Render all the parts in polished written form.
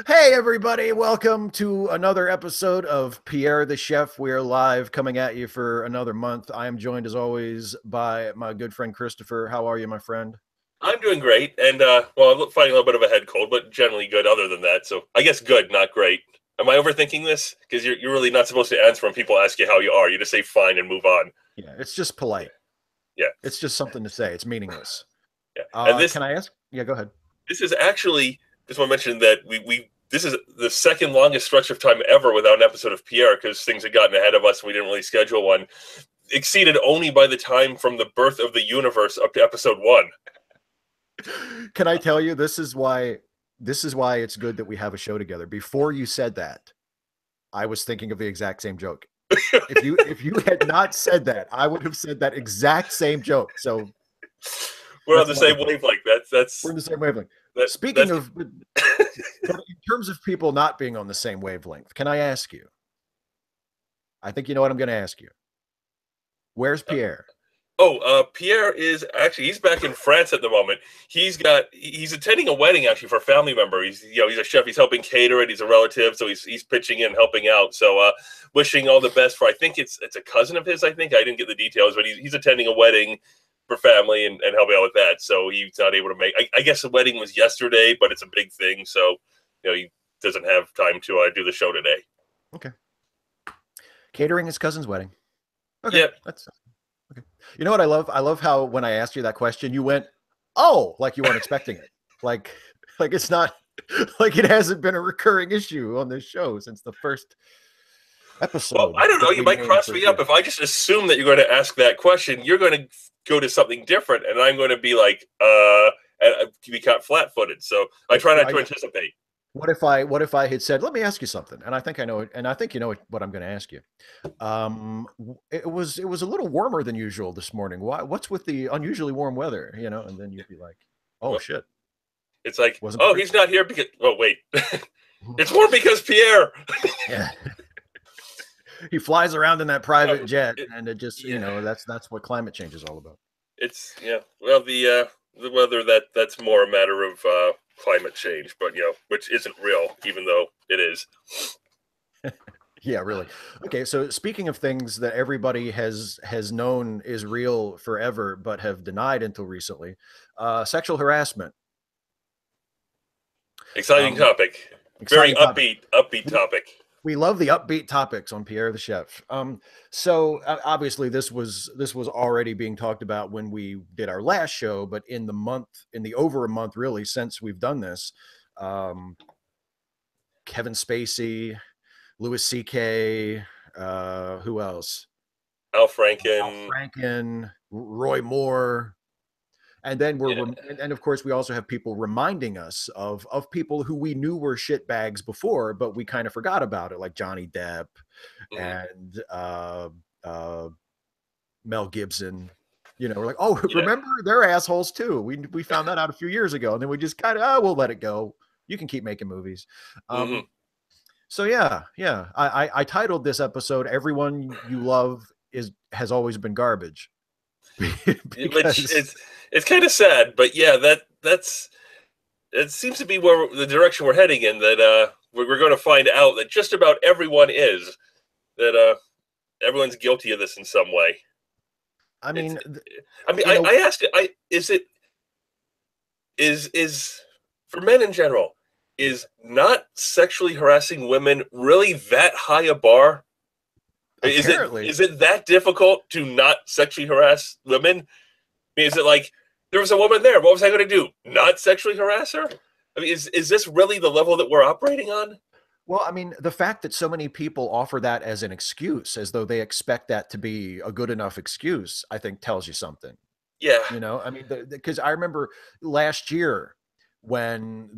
Hey, everybody, welcome to another episode of Pierre the Chef. We are live coming at you for another month. I am joined, as always, by my good friend Christopher. How are you, my friend? I'm doing great, and well, I'm fighting a little bit of a head cold, but generally good. Other than that, so I guess good, not great. Am I overthinking this? Because you're really not supposed to answer when people ask you how you are. You just say fine and move on. Yeah, it's just polite. Yeah, It's just something to say. It's meaningless. yeah. And Can I ask? Yeah, go ahead. this is actually just want to mention that we this is the second longest stretch of time ever without an episode of Pierre because things had gotten ahead of us and we didn't really schedule one. Exceeded only by the time from the birth of the universe up to episode one. Can I tell you this is why it's good that we have a show together. Before you said that, I was thinking of the exact same joke. If you had not said that, I would have said that exact same joke. So We're on that's the same wonderful. wavelength. We're in the same wavelength. Speaking That's of, in terms of people not being on the same wavelength, can I ask you? I think you know what I'm going to ask you. Where's Pierre? Pierre is actually he's back in France at the moment. He's attending a wedding actually for a family member. He's a chef. He's helping cater it. He's a relative, so he's pitching in, helping out. So wishing all the best for. I think it's a cousin of his. I think I didn't get the details, but he's attending a wedding for family and helping out with that. So he's not able to make. I guess the wedding was yesterday, but it's a big thing, so he doesn't have time to do the show today. Okay. Catering his cousin's wedding. Okay, Yeah, that's okay. You know what I love? I love how when I asked you that question, you went, "Oh," like you weren't expecting it. Like, like it's not like it hasn't been a recurring issue on this show since the first well, episode I don't know. that You we might named cross for me up Pierre. if I just assume that you're going to ask that question. You're going to go to something different, and I'm going to be like, and be caught flat-footed. So I try not to Right? anticipate. What if I had said, "Let me ask you something," and I think I know it, and I think you know what I'm going to ask you. It was a little warmer than usual this morning. What's with the unusually warm weather? And then you'd be like, "Oh Well, shit, it's like, wasn't oh, true." he's not here because. Oh, wait, it's more because Pierre. Yeah, he flies around in that private jet, It, and it just yeah, that's what climate change is all about. it's yeah. Well, the weather that's more a matter of climate change, but which isn't real, even though it is. Yeah, really. Okay, so speaking of things that everybody has known is real forever, but have denied until recently, sexual harassment. Exciting Um, topic. Very exciting topic. upbeat topic. We love the upbeat topics on Pierre the Chef. So obviously this was already being talked about when we did our last show, but in the over a month really since we've done this, um, Kevin Spacey, Louis C.K., who else? Al Al Franken. Franken, Roy Moore, and then Yeah. and of course we also have people reminding us of people who we knew were shitbags before, but we kind of forgot about it, like Johnny Depp Mhm. and Mel Gibson. We're like, oh, Yeah. remember they're assholes too. We found that out a few years ago, and then we just kind of, oh, we'll let it go. You can keep making movies. Hmm. So yeah. I titled this episode "Everyone You Love has Always Been Garbage," Which because it's kind of sad, but yeah, that's it seems to be where the direction we're heading in. That we're going to find out that just about everyone is that everyone's guilty of this in some way. I It's mean, I mean you know, I asked it. I is it is for men in general, is not sexually harassing women really that high a bar? Is it apparently, is it that difficult to not sexually harass women? I mean, is it like there was a woman there? What was I going to do? Not sexually harass her? I mean, is this really the level that we're operating on? well, I mean, the fact that so many people offer that as an excuse, as though they expect that to be a good enough excuse, I think tells you something. Yeah. I mean, because I remember last year when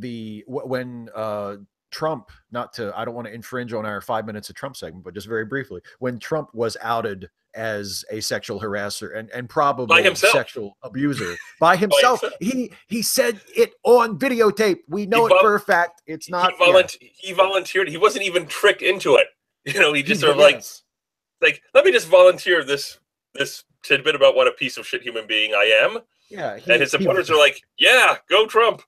Trump, not to, I don't want to infringe on our 5 minutes of Trump segment, but just very briefly, when Trump was outed as a sexual harasser and By probable himself. sexual abuser by By himself, himself. he said it on videotape. We He know it vol- for a fact. It's he not, yeah. volunteered. He wasn't even tricked into it. He just sort of Yes. like let me just volunteer this tidbit about what a piece of shit human being I am. Yeah. And his supporters are like, yeah, go Trump.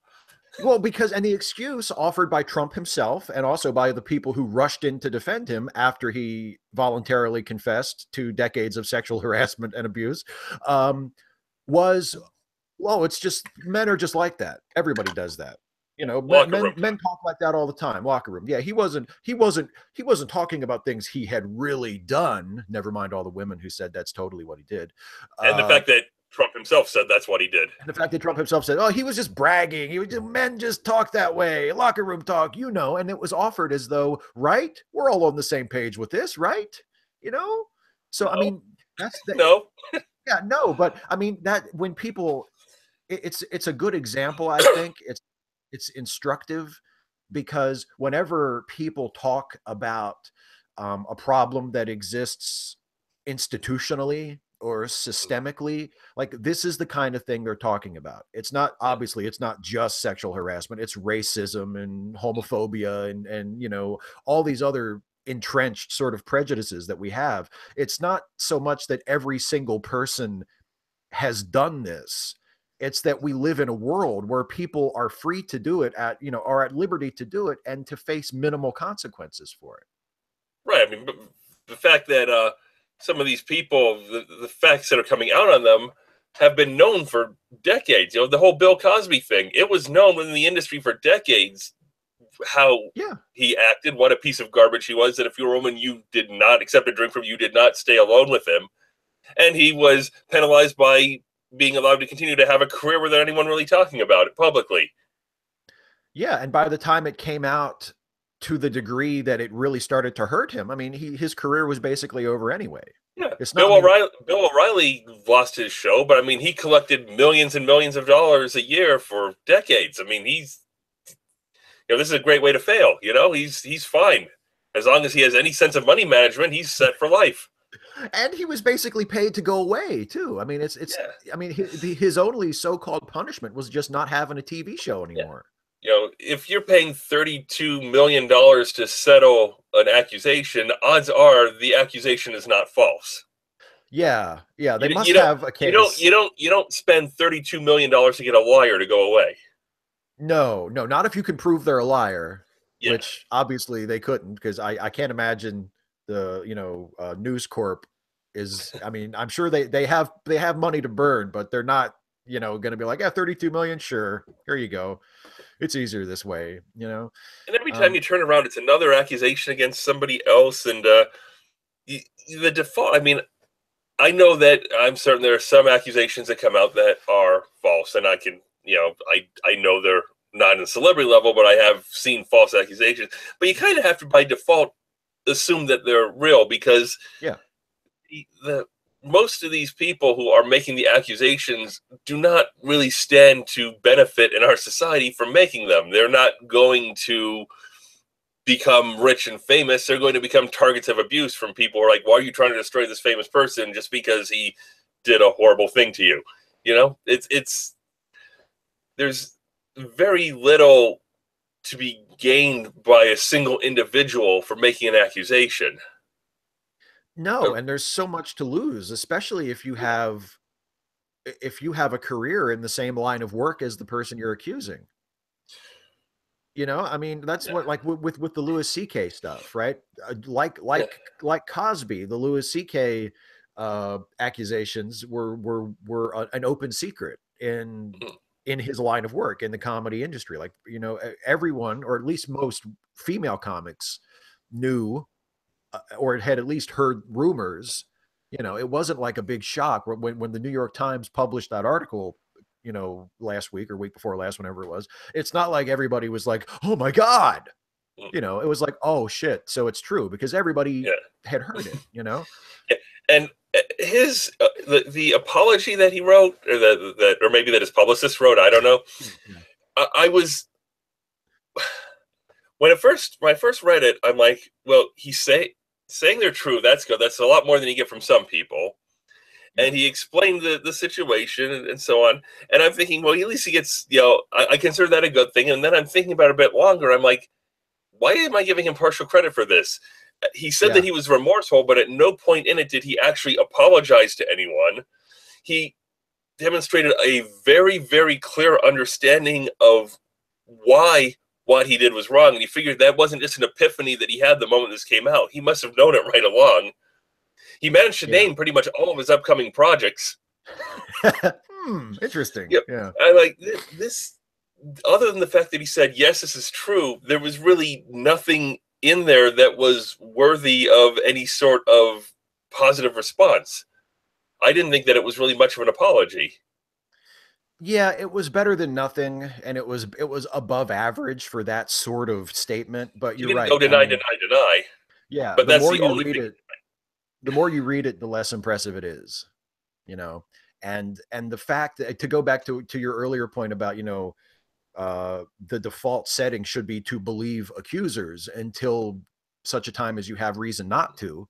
Well, because and the excuse offered by Trump himself and also by the people who rushed in to defend him after he voluntarily confessed to decades of sexual harassment and abuse, um, was, well, it's just men are just like that. Everybody does that. You know, Locker room men talk. talk like that all the time. Locker room. Yeah, he wasn't talking about things he had really done. Never mind all the women who said that's totally what he did. And the Uh, fact that Trump himself said that's what he did. and the fact that Trump himself said, "Oh, he was just bragging. He was just, men just talk that way, locker room talk, you know." And it was offered as though, right? We're all on the same page with this, right? You know. So I No, mean, that's the no. yeah, no, but I mean that when people, it's a good example. I think it's instructive because whenever people talk about a problem that exists institutionally or systemically, like this is the kind of thing they're talking about. It's not, obviously it's not just sexual harassment, it's racism and homophobia and you know, all these other entrenched sort of prejudices that we have. It's not so much that every single person has done this. It's that we live in a world where people are free to do it at, you know, are at liberty to do it and to face minimal consequences for it. Right. I mean, but the fact that some of these people, the facts that are coming out on them, have been known for decades. You know, the whole Bill Cosby thing. It was known in the industry for decades how Yeah. he acted, what a piece of garbage he was. That if you were a woman, you did not accept a drink from, you did not stay alone with him, and he was penalized by being allowed to continue to have a career without anyone really talking about it publicly. Yeah. And by the time it came out to the degree that it really started to hurt him, I mean, his career was basically over anyway. Yeah, It's not, I mean, Bill O'Reilly lost his show, but I mean, he collected millions and millions of dollars a year for decades. I mean, this is a great way to fail. You know, he's fine as long as he has any sense of money management. He's set for life. and he was basically paid to go away too. I mean, Yeah, I mean, his only so-called punishment was just not having a TV show yeah. anymore. You know, if you're paying $32 million to settle an accusation, odds are the accusation is not false. Yeah, yeah, they You, must you don't have a you don't case. you don't you don't spend $32 million to get a lawyer to go away. No, no, not if you can prove they're a liar, Yeah, which obviously they couldn't, because I can't imagine the, you know, News Corp is, I mean, I'm sure they have money to burn, but they're not, you know, going to be like, yeah, 32 million, sure, here you go. It's easier this way, you know. and every time Um, you turn around, it's another accusation against somebody else, and the default. I mean, I know that I'm certain there are some accusations that come out that are false, and I can, I know they're not in the celebrity level, but I have seen false accusations. But you kind of have to, by default, assume that they're real because yeah. the most of these people who are making the accusations do not really stand to benefit in our society from making them. They're not going to become rich and famous. They're going to become targets of abuse from people who are like, why are you trying to destroy this famous person just because he did a horrible thing to you? You know, it's there's very little to be gained by a single individual for making an accusation. No, and there's so much to lose, especially if you have a career in the same line of work as the person you're accusing. You know, I mean, that's Yeah, what, like with the Louis C.K. stuff, right? yeah, Like Cosby, the Louis C.K. Accusations were an open secret in his line of work in the comedy industry. Like, you know, everyone, or at least most female comics, knew or had at least heard rumors. You know, it wasn't like a big shock when the New York Times published that article, you know, last week or week before last, whenever it was. It's not like everybody was like, "Oh my god," you know. It was like, "Oh shit," so it's true because everybody yeah. had heard it. You know. And his the apology that he wrote, or that, or maybe that his publicist wrote, I don't know. Yeah. I was when I first read it, I'm like, well, saying they're true. That's good. That's a lot more than you get from some people. Yeah. And he explained the situation and so on. And I'm thinking, well, at least he gets, I consider that a good thing. And then I'm thinking about it a bit longer. I'm like, why am I giving him partial credit for this? He said that Yeah. he was remorseful, but at no point in it did he actually apologize to anyone. He demonstrated a very, very clear understanding of why what he did was wrong, and he figured that wasn't just an epiphany that he had the moment this came out. He must have known it right along. He managed to Yeah. name pretty much all of his upcoming projects. Interesting. Yep. Yeah. I like this. Other than the fact that he said, yes, this is true, there was really nothing in there that was worthy of any sort of positive response. I didn't think that it was really much of an apology. Yeah, it was better than nothing, and it was above average for that sort of statement. But He you're didn't go right. I deny, mean, deny, deny, yeah, but that's the only thing. the more you read it, the less impressive it is. You know, and the fact that, to go back to your earlier point about, the default setting should be to believe accusers until such a time as you have reason not to.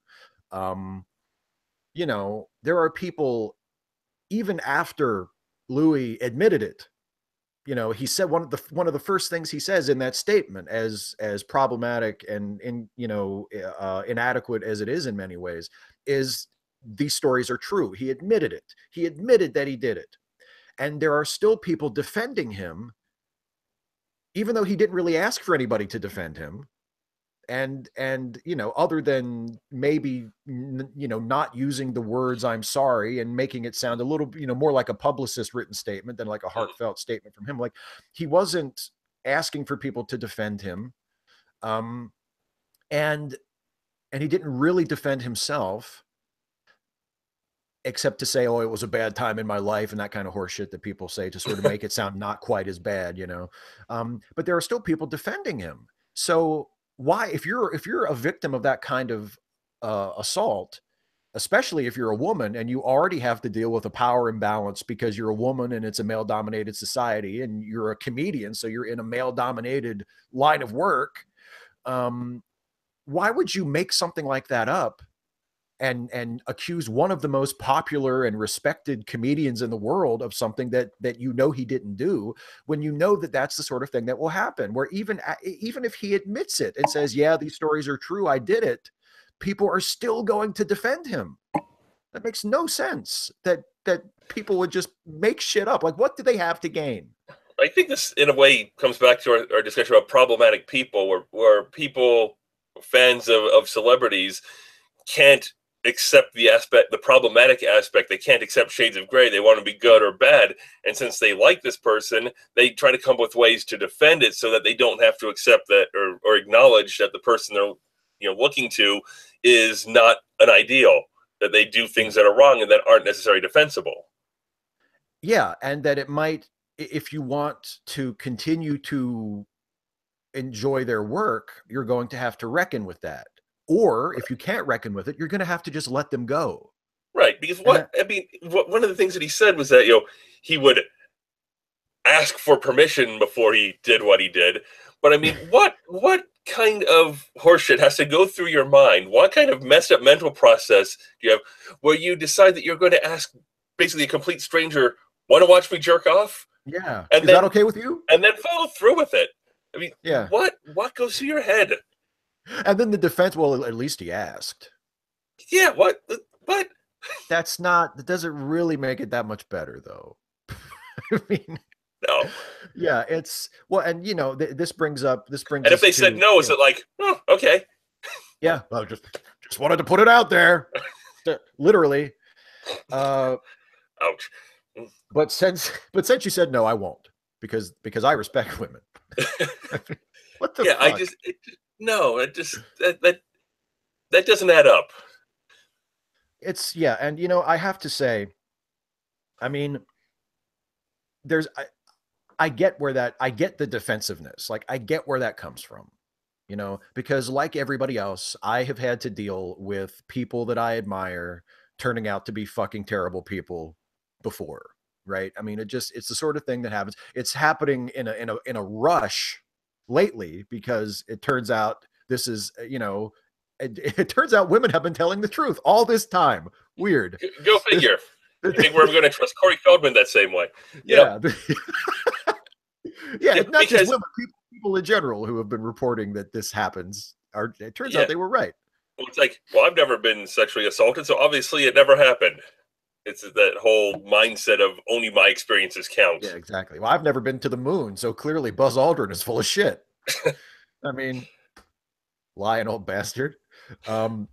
Um, there are people, even after Louis admitted it. He said one of the first things he says in that statement, as problematic and inadequate as it is in many ways, is these stories are true. He admitted it. He admitted that he did it, and there are still people defending him, even though he didn't really ask for anybody to defend him. And other than maybe not using the words "I'm sorry" and making it sound a little more like a publicist written statement than like a heartfelt statement from him, like, he wasn't asking for people to defend him. Um and and he didn't really defend himself, except to say, "Oh, it was a bad time in my life," and that kind of horseshit that people say to sort of make it sound not quite as bad. But there are still people defending him. So why, if you're a victim of that kind of assault, especially if you're a woman and you already have to deal with a power imbalance because you're a woman and it's a male dominated society, and you're a comedian, so you're in a male dominated line of work, um, why would you make something like that up and accuse one of the most popular and respected comedians in the world of something that he didn't do, when that that's the sort of thing that will happen, where even if he admits it and says, "Yeah, these stories are true, I did it," people are still going to defend him. That makes no sense, that people would just make shit up. Like, what do they have to gain? I think this, in a way, comes back to our discussion about problematic people, where people, fans of celebrities, can't accept the problematic aspect. They can't accept shades of gray. They want to be good or bad. And since they like this person, they try to come up with ways to defend it so that they don't have to accept that, or acknowledge that the person they're looking to is not an ideal, that they do things that are wrong and that aren't necessarily defensible. Yeah, and that it might, if you want to continue to enjoy their work, you're going to have to reckon with that. Or if you can't reckon with it, you're going to have to just let them go. Right, because one of the things that he said was that he would ask for permission before he did what he did. But I mean, what kind of horseshit has to go through your mind? What kind of messed up mental process do you have where you decide that you're going to ask basically a complete stranger, "Want to watch me jerk off?" Yeah. And Is then that okay with you? and then follow through with it? I mean, Yeah. what goes through your head? And then the defense, well, at least he asked. Yeah, what? That doesn't really make it that much better, though. I mean, No. yeah, well, and this brings And if us they said to, no, is it like, oh, okay? yeah, well, just wanted to put it out there, literally. Ouch. But since you said no, I won't, because I respect women. What the Yeah, fuck? No, that doesn't add up. Yeah, and I have to say, I mean, I get the defensiveness. Like, I get where that comes from, because like everybody else, I have had to deal with people that I admire turning out to be fucking terrible people before, right? I mean, it's the sort of thing that happens. It's happening in a rush lately, because it turns out this is, it turns out women have been telling the truth all this time. Weird. Go figure. I think we're going to trust Corey Feldman that same way. Yeah. Yeah, Yeah, not just women, people in general who have been reporting that this happens. It turns out they were right. Well, it's like, well, I've never been sexually assaulted, so obviously it never happened. It's that whole mindset of only my experiences count. Yeah, exactly. Well, I've never been to the moon, so clearly Buzz Aldrin is full of shit. I mean, lying old bastard. Um,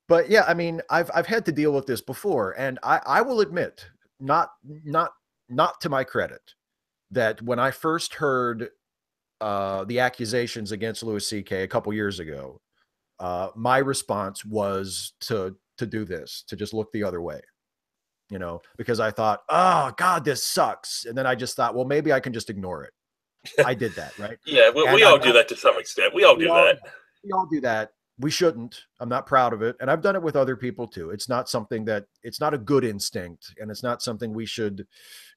but yeah, I mean, I've had to deal with this before, and I will admit, not not not to my credit, that when I first heard the accusations against Louis C.K. a couple years ago, my response was to do this, to just look the other way, you know, because I thought, oh God, this sucks, and then I just thought, well, maybe I can just ignore it. I did that, right? Yeah, And we I'm all do not, that to some extent. We all we do all, that. yeah, we all do that. We shouldn't. I'm not proud of it. And I've done it with other people too. It's not something that, it's not a good instinct, and it's not something we should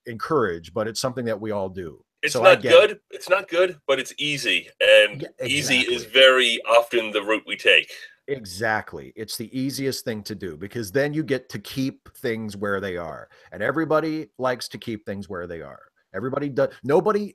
encourage, but it's something that we all do. It's So I not get it. good. It's not good, but it's easy, and Yeah, easy is exactly. very often the route we take. Exactly. It's the easiest thing to do because then you get to keep things where they are. And everybody likes to keep things where they are. Everybody does. Nobody,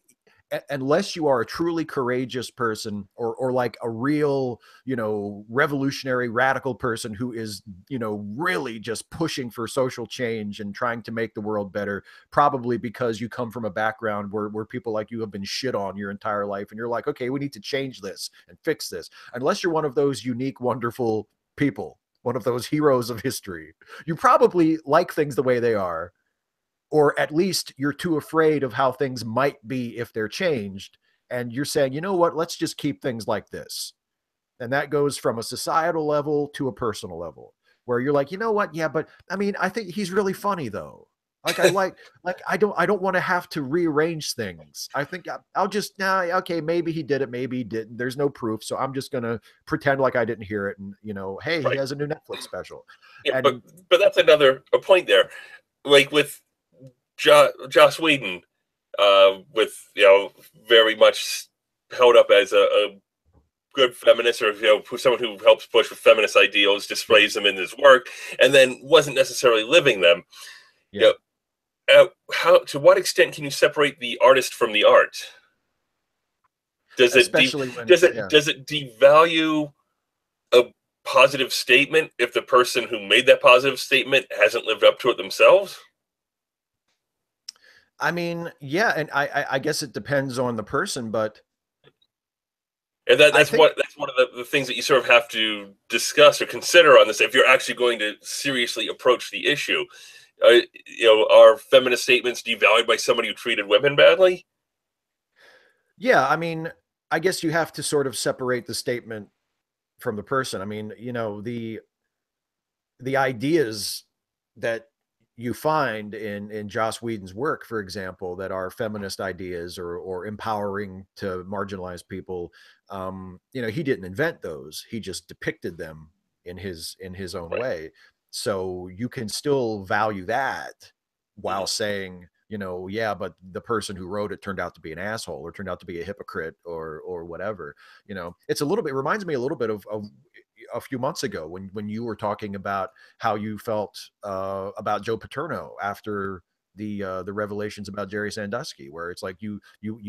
unless you are a truly courageous person, or like a real, you know, revolutionary radical person who is, you know, really just pushing for social change and trying to make the world better, probably because you come from a background where people like you have been shit on your entire life, and you're like, okay, we need to change this and fix this. Unless you're one of those unique, wonderful people, one of those heroes of history, you probably like things the way they are, or at least you're too afraid of how things might be if they're changed. And you're saying, you know what, let's just keep things like this. And that goes from a societal level to a personal level, where you're like, you know what? Yeah, but I mean, I think he's really funny though. Like I don't want to have to rearrange things. I think I'll just, nah, okay, maybe he did it, maybe he didn't. There's no proof, so I'm just gonna pretend like I didn't hear it. And you know, hey, he Right. has a new Netflix special. Yeah, And but that's another a point there. Like with Joss Whedon, with very much held up as a good feminist, or someone who helps push with feminist ideals, yeah, displays them in his work, and then wasn't necessarily living them. You yeah, how to what extent can you separate the artist from the art? Does it especially when, yeah. does it devalue a positive statement if the person who made that positive statement hasn't lived up to it themselves? I mean, yeah, and I guess it depends on the person, but And I think, that's one of the things that you sort of have to discuss or consider on this if you're actually going to seriously approach the issue. Are feminist statements devalued by somebody who treated women badly? yeah, I mean, I guess you have to sort of separate the statement from the person. I mean, you know, the ideas that you find in Joss Whedon's work, for example, that are feminist ideas, or empowering to marginalized people. You know, he didn't invent those. He just depicted them in his own Right. way. So you can still value that while Mhm. saying, you know, yeah, but the person who wrote it turned out to be an asshole, or turned out to be a hypocrite, or whatever. You know, it's a little bit, it reminds me a little bit of a few months ago when you were talking about how you felt about Joe Paterno after the revelations about Jerry Sandusky, where it's like you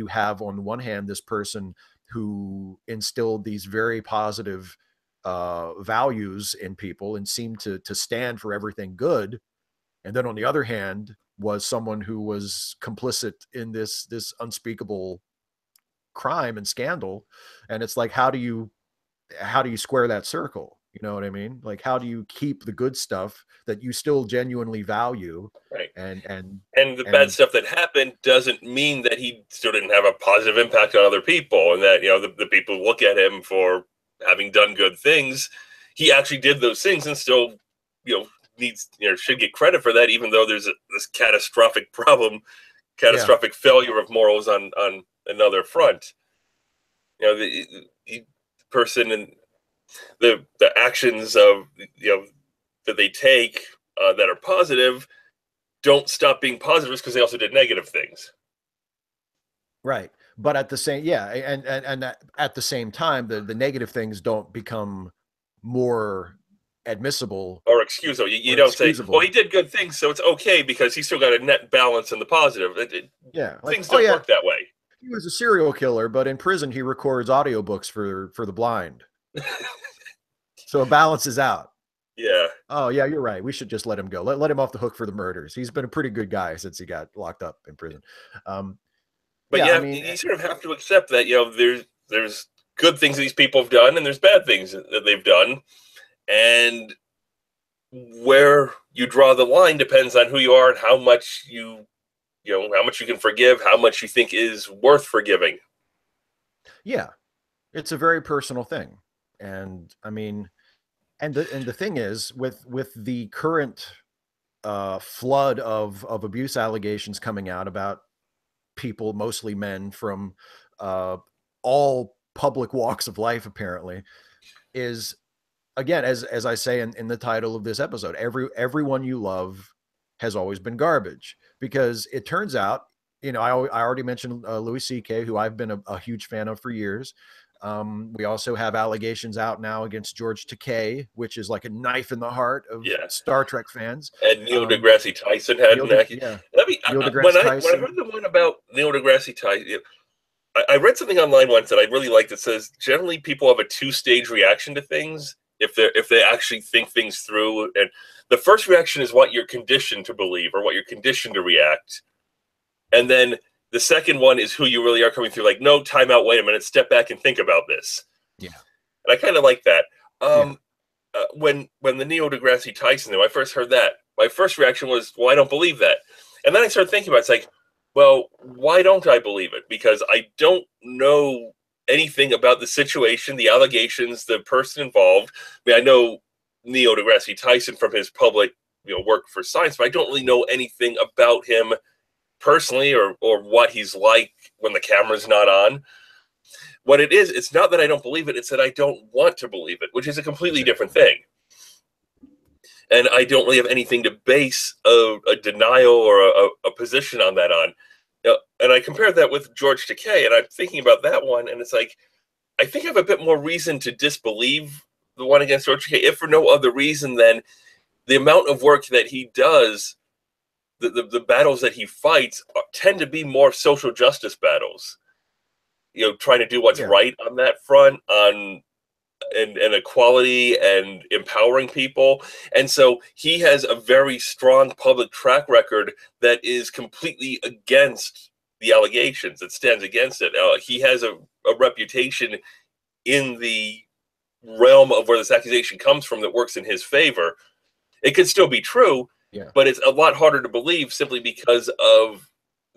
have on the one hand this person who instilled these very positive values in people and seemed to stand for everything good, and then on the other hand was someone who was complicit in this unspeakable crime and scandal. And it's like, how do you square that circle? You know what I mean? Like, how do you keep the good stuff that you still genuinely value, Right. and And the bad and stuff that happened doesn't mean that he still didn't have a positive impact on other people, and that the people look at him for having done good things. He actually did those things, and still you know needs should get credit for that, even though there's this catastrophic problem, yeah, catastrophic failure of morals on another front. The person and the actions of that they take that are positive don't stop being positives because they also did negative things. right. But at the same, yeah, at the same time, the negative things don't become more admissible Or excuse them. You or don't say, "Well, excusable. he did good things, so it's okay because he still got a net balance in the positive." Yeah, like, Things oh don't yeah, work that way. he was a serial killer, but in prison he records audiobooks for the blind, so it balances out. Yeah. Oh yeah, you're right. We should just let him go. Let him off the hook for the murders. He's been a pretty good guy since he got locked up in prison. Um, But yeah, I yeah, mean, you sort of have to accept that there's good things these people have done, and there's bad things that they've done, and where you draw the line depends on who you are and how much how much you can forgive, how much you think is worth forgiving. yeah, it's a very personal thing, and I mean, and the thing is, with the current flood of abuse allegations coming out about people, mostly men from uh, all public walks of life, apparently, is again, as I say in the title of this episode, everyone you love has always been garbage, because it turns out, I already mentioned Louis C.K., who I've been a huge fan of for years. We also have allegations out now against George Takei, which is like a knife in the heart of Yeah, Star Trek fans. and Neil deGrasse Tyson had Neil an de, accusation. yeah, Let me Neil when deGrasse I Tyson. heard the one about Neil deGrasse Tyson, I read something online once that I really liked that says generally people have a two-stage reaction to things if they actually think things through. And the first reaction is what you're conditioned to believe or what you're conditioned to react. And then the second one is who you really are coming through. Like, no, time out, wait a minute, step back and think about this. Yeah, And I kind of like that. yeah, When the Neil deGrasse Tyson, though, I first heard that, my first reaction was, well, I don't believe that. And then I started thinking about it. It's like, well, why don't I believe it? Because I don't know anything about the situation, the allegations, the person involved. I mean, I know Neil deGrasse Tyson from his public, work for science, but I don't really know anything about him personally or what he's like when the camera's not on. What it is, it's not that I don't believe it, it's that I don't want to believe it, which is a completely different exactly. thing. And I don't really have anything to base a denial or a position on that on. And I compared that with George Takei, and I'm thinking about that one, and it's like, I think I have a bit more reason to disbelieve the one against George Takei, if for no other reason than the amount of work that he does, the battles that he fights tend to be more social justice battles. Trying to do what's Yeah, right on that front, on and equality and empowering people. And so he has a very strong public track record that is completely against the allegations, that stands against it. He has a reputation in the realm of where this accusation comes from that works in his favor. It could still be true, yeah, but it's a lot harder to believe simply because of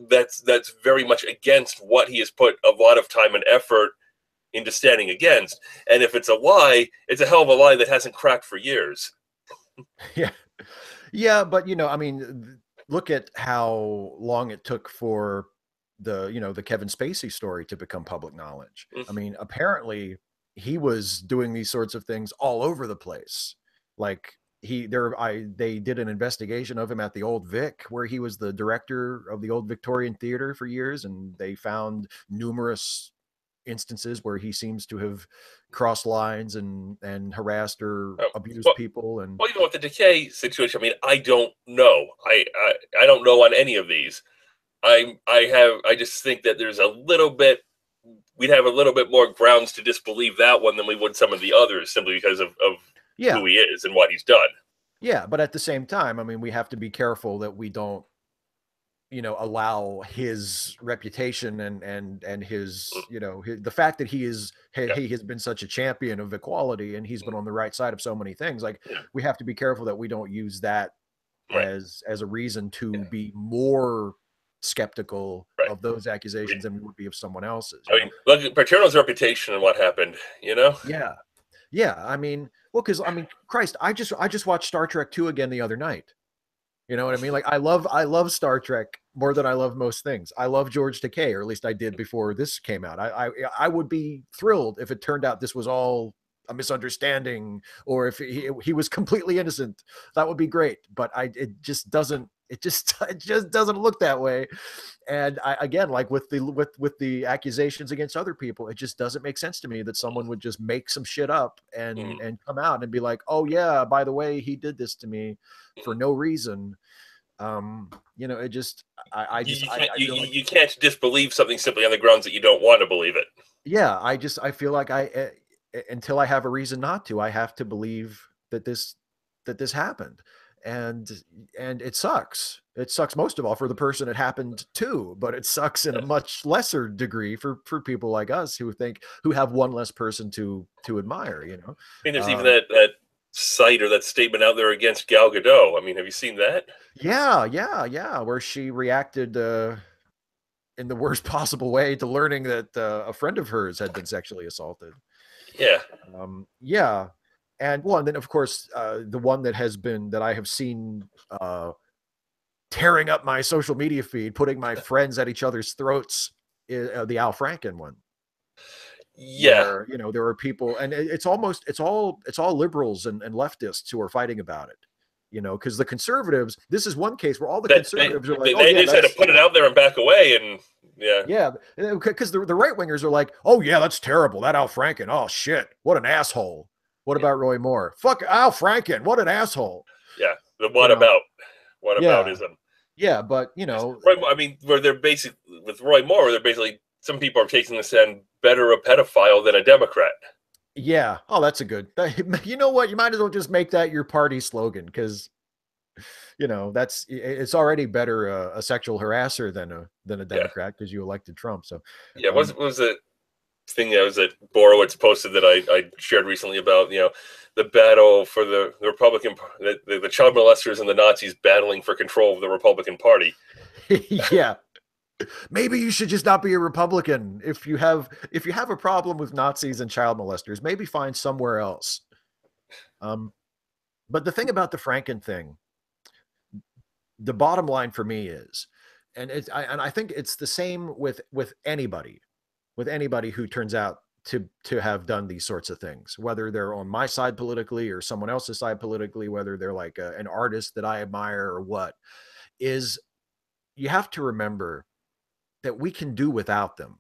that's very much against what he has put a lot of time and effort into standing against. And if it's a lie, it's a hell of a lie that hasn't cracked for years. yeah. Yeah, but I mean, look at how long it took for the Kevin Spacey story to become public knowledge. I mean, apparently he was doing these sorts of things all over the place. Like they did an investigation of him at the Old Vic, where he was the director of the Old Victorian Theater for years, and they found numerous instances where he seems to have crossed lines and harassed or Oh, abused well, people. And well, even with the Decay situation, I mean, I don't know. I don't know on any of these. I just think that there's a little bit. We'd have a little bit more grounds to disbelieve that one than we would some of the others, simply because of yeah, who he is and what he's done. yeah, but at the same time, I mean, we have to be careful that we don't, allow his reputation and his, the fact that Yeah, he has been such a champion of equality, and he's been on the right side of so many things. Like, yeah, we have to be careful that we don't use that right, as a reason yeah, to be more skeptical right. of those I mean, accusations than we would be of someone else's. look at Paterno's reputation and what happened. Yeah, yeah. I mean, well, because I mean, Christ, I just watched Star Trek 2 again the other night. You know what I mean? Like, I love Star Trek more than I love most things. I love George Takei, or at least I did before this came out. I would be thrilled if it turned out this was all a misunderstanding, or if he was completely innocent. That would be great. But it just doesn't. It just it just doesn't look that way. And again, like with the accusations against other people, it just doesn't make sense to me that someone would just make some shit up Mm, and come out and be like, oh yeah, by the way, he did this to me for mm. no reason. It just I feel like, You can't disbelieve something simply on the grounds that you don't want to believe it. yeah, I feel like until I have a reason not to, I have to believe that that this happened. And it sucks. It sucks most of all for the person it happened to, but it sucks in a much lesser degree for people like us who have one less person to admire, you know. I mean, there's even that site or that statement out there against Gal Gadot. I mean, have you seen that? Yeah, where she reacted in the worst possible way to learning that a friend of hers had been sexually assaulted. Yeah. Yeah. And well, and then of course, the one that I have seen tearing up my social media feed, putting my friends at each other's throats, is the Al Franken one. Yeah. Where, you know, there are people, and it's all liberals and leftists who are fighting about it. You know, because the conservatives, this is one case where all the conservatives are like, oh they yeah, just had to put it out there and back away, and yeah, because the right wingers are like, oh yeah, that's terrible, that Al Franken, oh shit, what an asshole. What about Roy Moore? Fuck Al Franken, what an asshole. Yeah, the Yeah, whataboutism. yeah, but you know, I mean, where they're basically with Roy Moore, they're basically, some people are taking this and better a pedophile than a Democrat. yeah. Oh, that's a good. You know what? You might as well just make that your party slogan, because you know it's already better a sexual harasser than a Democrat, because you elected Trump. So yeah, what was the thing that was that Borowitz posted that I shared recently about, you know, the battle for the Republican, the child molesters and the Nazis battling for control of the Republican Party. yeah. Maybe you should just not be a Republican. If you have a problem with Nazis and child molesters, maybe find somewhere else. But the thing about the Franken thing, the bottom line for me is, and I think it's the same with anybody who turns out to have done these sorts of things, whether they're on my side politically or someone else's side politically, whether they're like an artist that I admire or what, is you have to remember that we can do without them.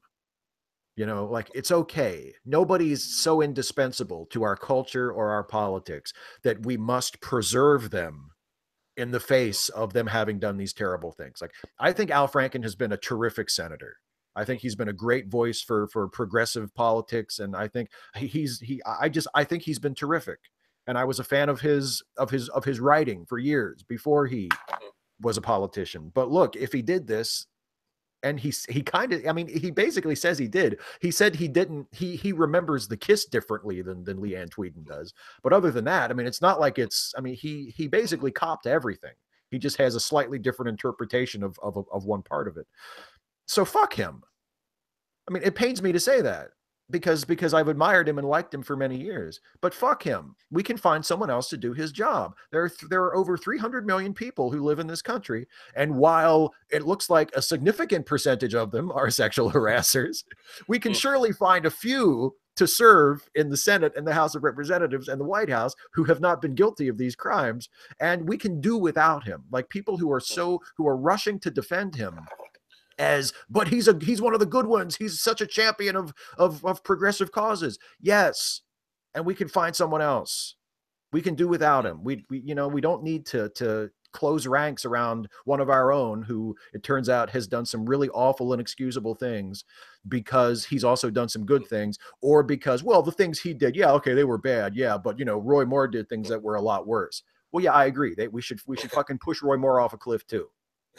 You know, like, it's okay. Nobody's so indispensable to our culture or our politics that we must preserve them in the face of them having done these terrible things. Like, I think Al Franken has been a terrific senator. I think he's been a great voice for progressive politics, and I think I think he's been terrific. And I was a fan of his writing for years before he was a politician. But look, if he did this, and he kind of, I mean, he basically says he did. He said he didn't. He remembers the kiss differently than Leanne Tweeden does. But other than that, I mean, it's not like it's. I mean, he basically copped everything. He just has a slightly different interpretation of one part of it. So fuck him. I mean, it pains me to say that, because I've admired him and liked him for many years. But fuck him. We can find someone else to do his job. There are over 300 million people who live in this country, and while it looks like a significant percentage of them are sexual harassers, we can surely find a few to serve in the Senate and the House of Representatives and the White House who have not been guilty of these crimes, and we can do without him. Like, people who are rushing to defend him but he's one of the good ones. He's such a champion of progressive causes. Yes. And we can find someone else. We can do without him. We don't need to close ranks around one of our own who, it turns out, has done some really awful, inexcusable things, because he's also done some good things, or because, well, the things he did, yeah, okay, they were bad. Yeah. But, you know, Roy Moore did things that were a lot worse. Well, yeah, I agree. We should fucking push Roy Moore off a cliff too.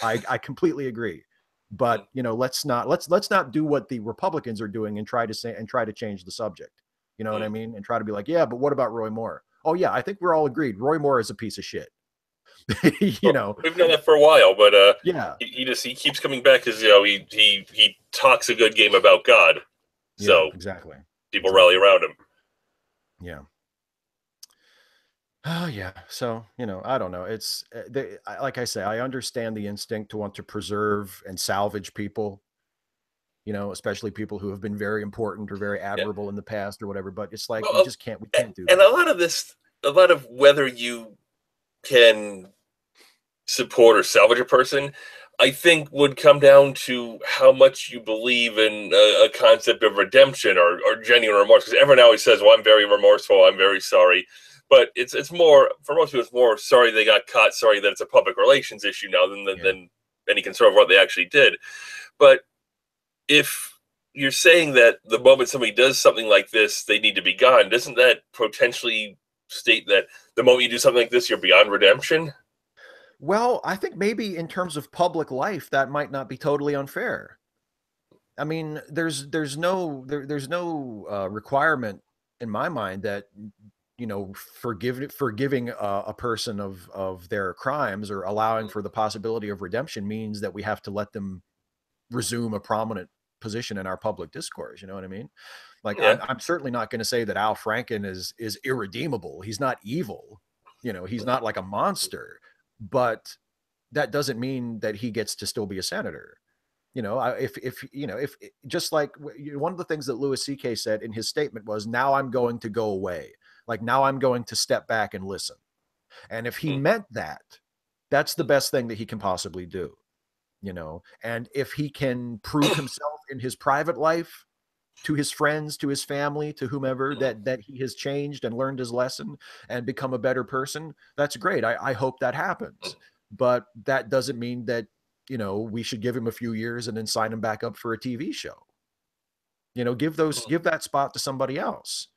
I completely agree. But, you know, let's not do what the Republicans are doing and try to change the subject. You know what I mean? And try to be like, yeah, but what about Roy Moore? Oh yeah, I think we're all agreed. Roy Moore is a piece of shit. You know, we've known that for a while, but yeah, he keeps coming back because, you know, he talks a good game about God, so yeah, exactly. People rally around him. Yeah. Oh yeah. So, you know, I don't know. It's like I say, I understand the instinct to want to preserve and salvage people, you know, especially people who have been very important or very admirable in the past or whatever. But it's like, we can't do that. And a lot of whether you can support or salvage a person, I think, would come down to how much you believe in a concept of redemption or genuine remorse. Because everyone always says, well, I'm very remorseful, I'm very sorry. But it's more, for most people, it's more sorry they got caught, sorry that it's a public relations issue now than any concern of what they actually did. But if you're saying that the moment somebody does something like this, they need to be gone, doesn't that potentially state that the moment you do something like this, you're beyond redemption? Well, I think maybe in terms of public life, that might not be totally unfair. I mean, there's no requirement in my mind that forgiving a person of their crimes or allowing for the possibility of redemption means that we have to let them resume a prominent position in our public discourse. You know what I mean? Like Yeah. I'm certainly not going to say that Al Franken is irredeemable. He's not evil. He's not like a monster, but that doesn't mean that he gets to still be a senator. If just like one of the things that Louis C.K. said in his statement was, now I'm going to go away. Like now I'm going to step back and listen. And if he meant that, that's the best thing that he can possibly do. And if he can prove himself in his private life to his friends, to his family, to whomever, that he has changed and learned his lesson and become a better person, that's great. I hope that happens. But that doesn't mean that, we should give him a few years and then sign him back up for a TV show. Give that spot to somebody else.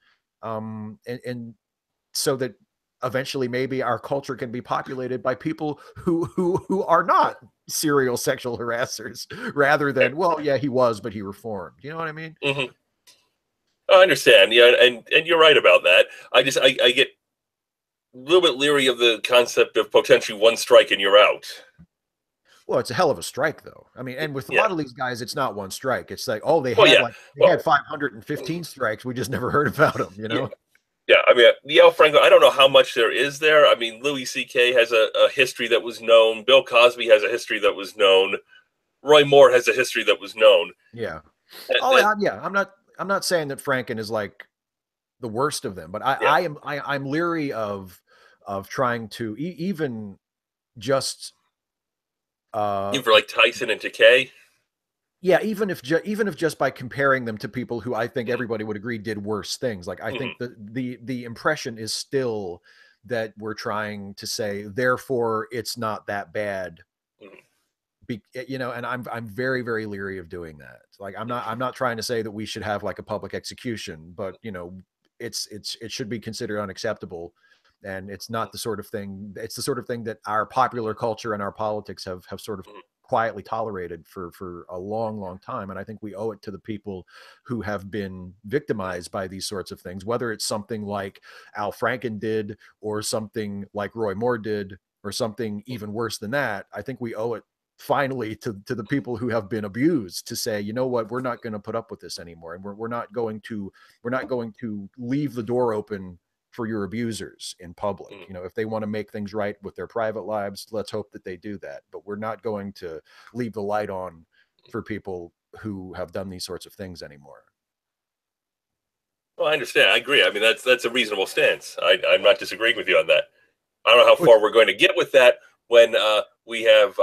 And so that eventually maybe our culture can be populated by people who are not serial sexual harassers, rather than, well, yeah, he was, but he reformed. You know what I mean? Mm-hmm. I understand. Yeah, and you're right about that. I get a little bit leery of the concept of potentially one strike and you're out. Well, it's a hell of a strike, though. I mean, and with a lot of these guys, it's not one strike. It's like, oh, they had 515 strikes. We just never heard about them. Yeah, I mean, the Al Franken, I don't know how much there is there. I mean, Louis C.K. has a history that was known. Bill Cosby has a history that was known. Roy Moore has a history that was known. Yeah. Yeah. I'm not saying that Franken is like the worst of them, but I'm leery of trying to even just even for like Tyson and Takei. Yeah, even if just by comparing them to people who I think everybody would agree did worse things. Like I think the impression is still that we're trying to say, therefore it's not that bad. And I'm very, very leery of doing that. Like I'm not trying to say that we should have like a public execution, but it should be considered unacceptable. And it's not the sort of thing, it's the sort of thing that our popular culture and our politics have sort of quietly tolerated for a long, long time. And I think we owe it to the people who have been victimized by these sorts of things, whether it's something like Al Franken did or something like Roy Moore did or something even worse than that. I think we owe it finally to the people who have been abused to say, you know what, we're not going to put up with this anymore. And we're not going to leave the door open for your abusers in public. If they want to make things right with their private lives, let's hope that they do that. But we're not going to leave the light on for people who have done these sorts of things anymore. Well, I understand. I agree. I mean, that's a reasonable stance. I'm not disagreeing with you on that. I don't know how far we're going to get with that when we have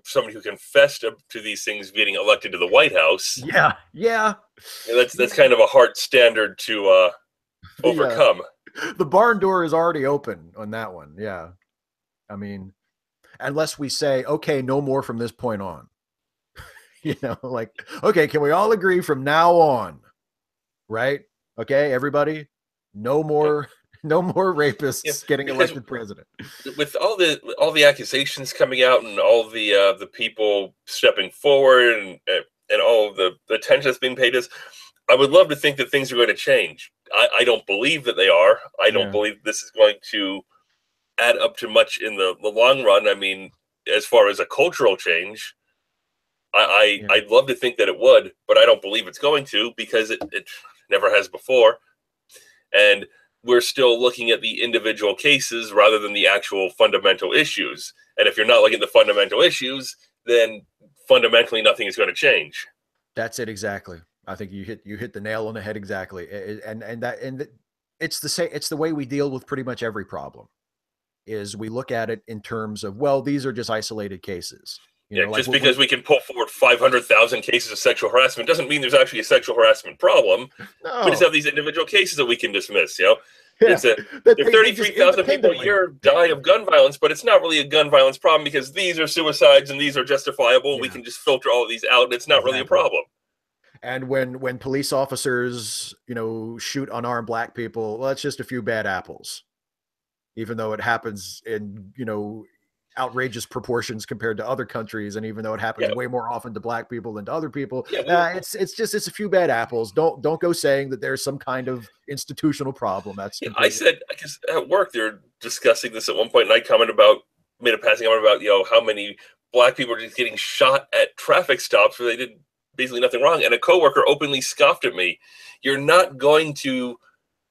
somebody who confessed to these things getting elected to the White House. Yeah. That's kind of a hard standard to overcome. The barn door is already open on that one. Yeah. I mean, unless we say, okay, no more from this point on. Like, okay, can we all agree from now on? Right? Okay, everybody, no more rapists getting elected president. With all the accusations coming out and all the people stepping forward and all of the attention that's being paid us, I would love to think that things are going to change. I don't believe that they are. I don't believe this is going to add up to much in the long run. I mean, as far as a cultural change, I'd love to think that it would, but I don't believe it's going to, because it never has before. And we're still looking at the individual cases rather than the actual fundamental issues. And if you're not looking at the fundamental issues, then fundamentally nothing is going to change. That's it exactly. I think you hit the nail on the head exactly. And it's the way we deal with pretty much every problem. Is we look at it in terms of, well, these are just isolated cases. Just because we can pull forward 500,000 cases of sexual harassment doesn't mean there's actually a sexual harassment problem. No. We just have these individual cases that we can dismiss. It's 33,000 people a year die of gun violence, but it's not really a gun violence problem because these are suicides and these are justifiable. We can just filter all of these out, and it's not really a problem. And when police officers, shoot unarmed black people, well, it's just a few bad apples, even though it happens in, outrageous proportions compared to other countries, and even though it happens Yeah, way more often to black people than to other people, yeah. it's a few bad apples. Don't go saying that there's some kind of institutional problem. That's Yeah, I completely. said, because at work they're discussing this at one point, and I made a passing comment about, how many black people are just getting shot at traffic stops where they did basically nothing wrong, and a coworker openly scoffed at me. You're not going to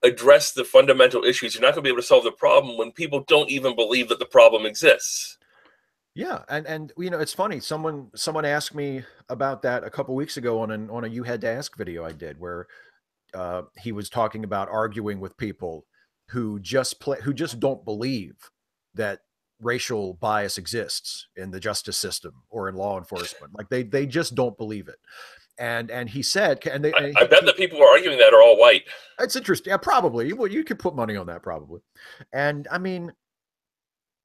address the fundamental issues. You're not going to be able to solve the problem when people don't even believe that the problem exists. Yeah, and it's funny. Someone asked me about that a couple weeks ago on a You Had to Ask video I did, where he was talking about arguing with people who just don't believe that racial bias exists in the justice system or in law enforcement. Like they just don't believe it. And he said, I bet the people who are arguing that are all white. it's interesting. Yeah, probably. Well, you could put money on that, probably. And I mean,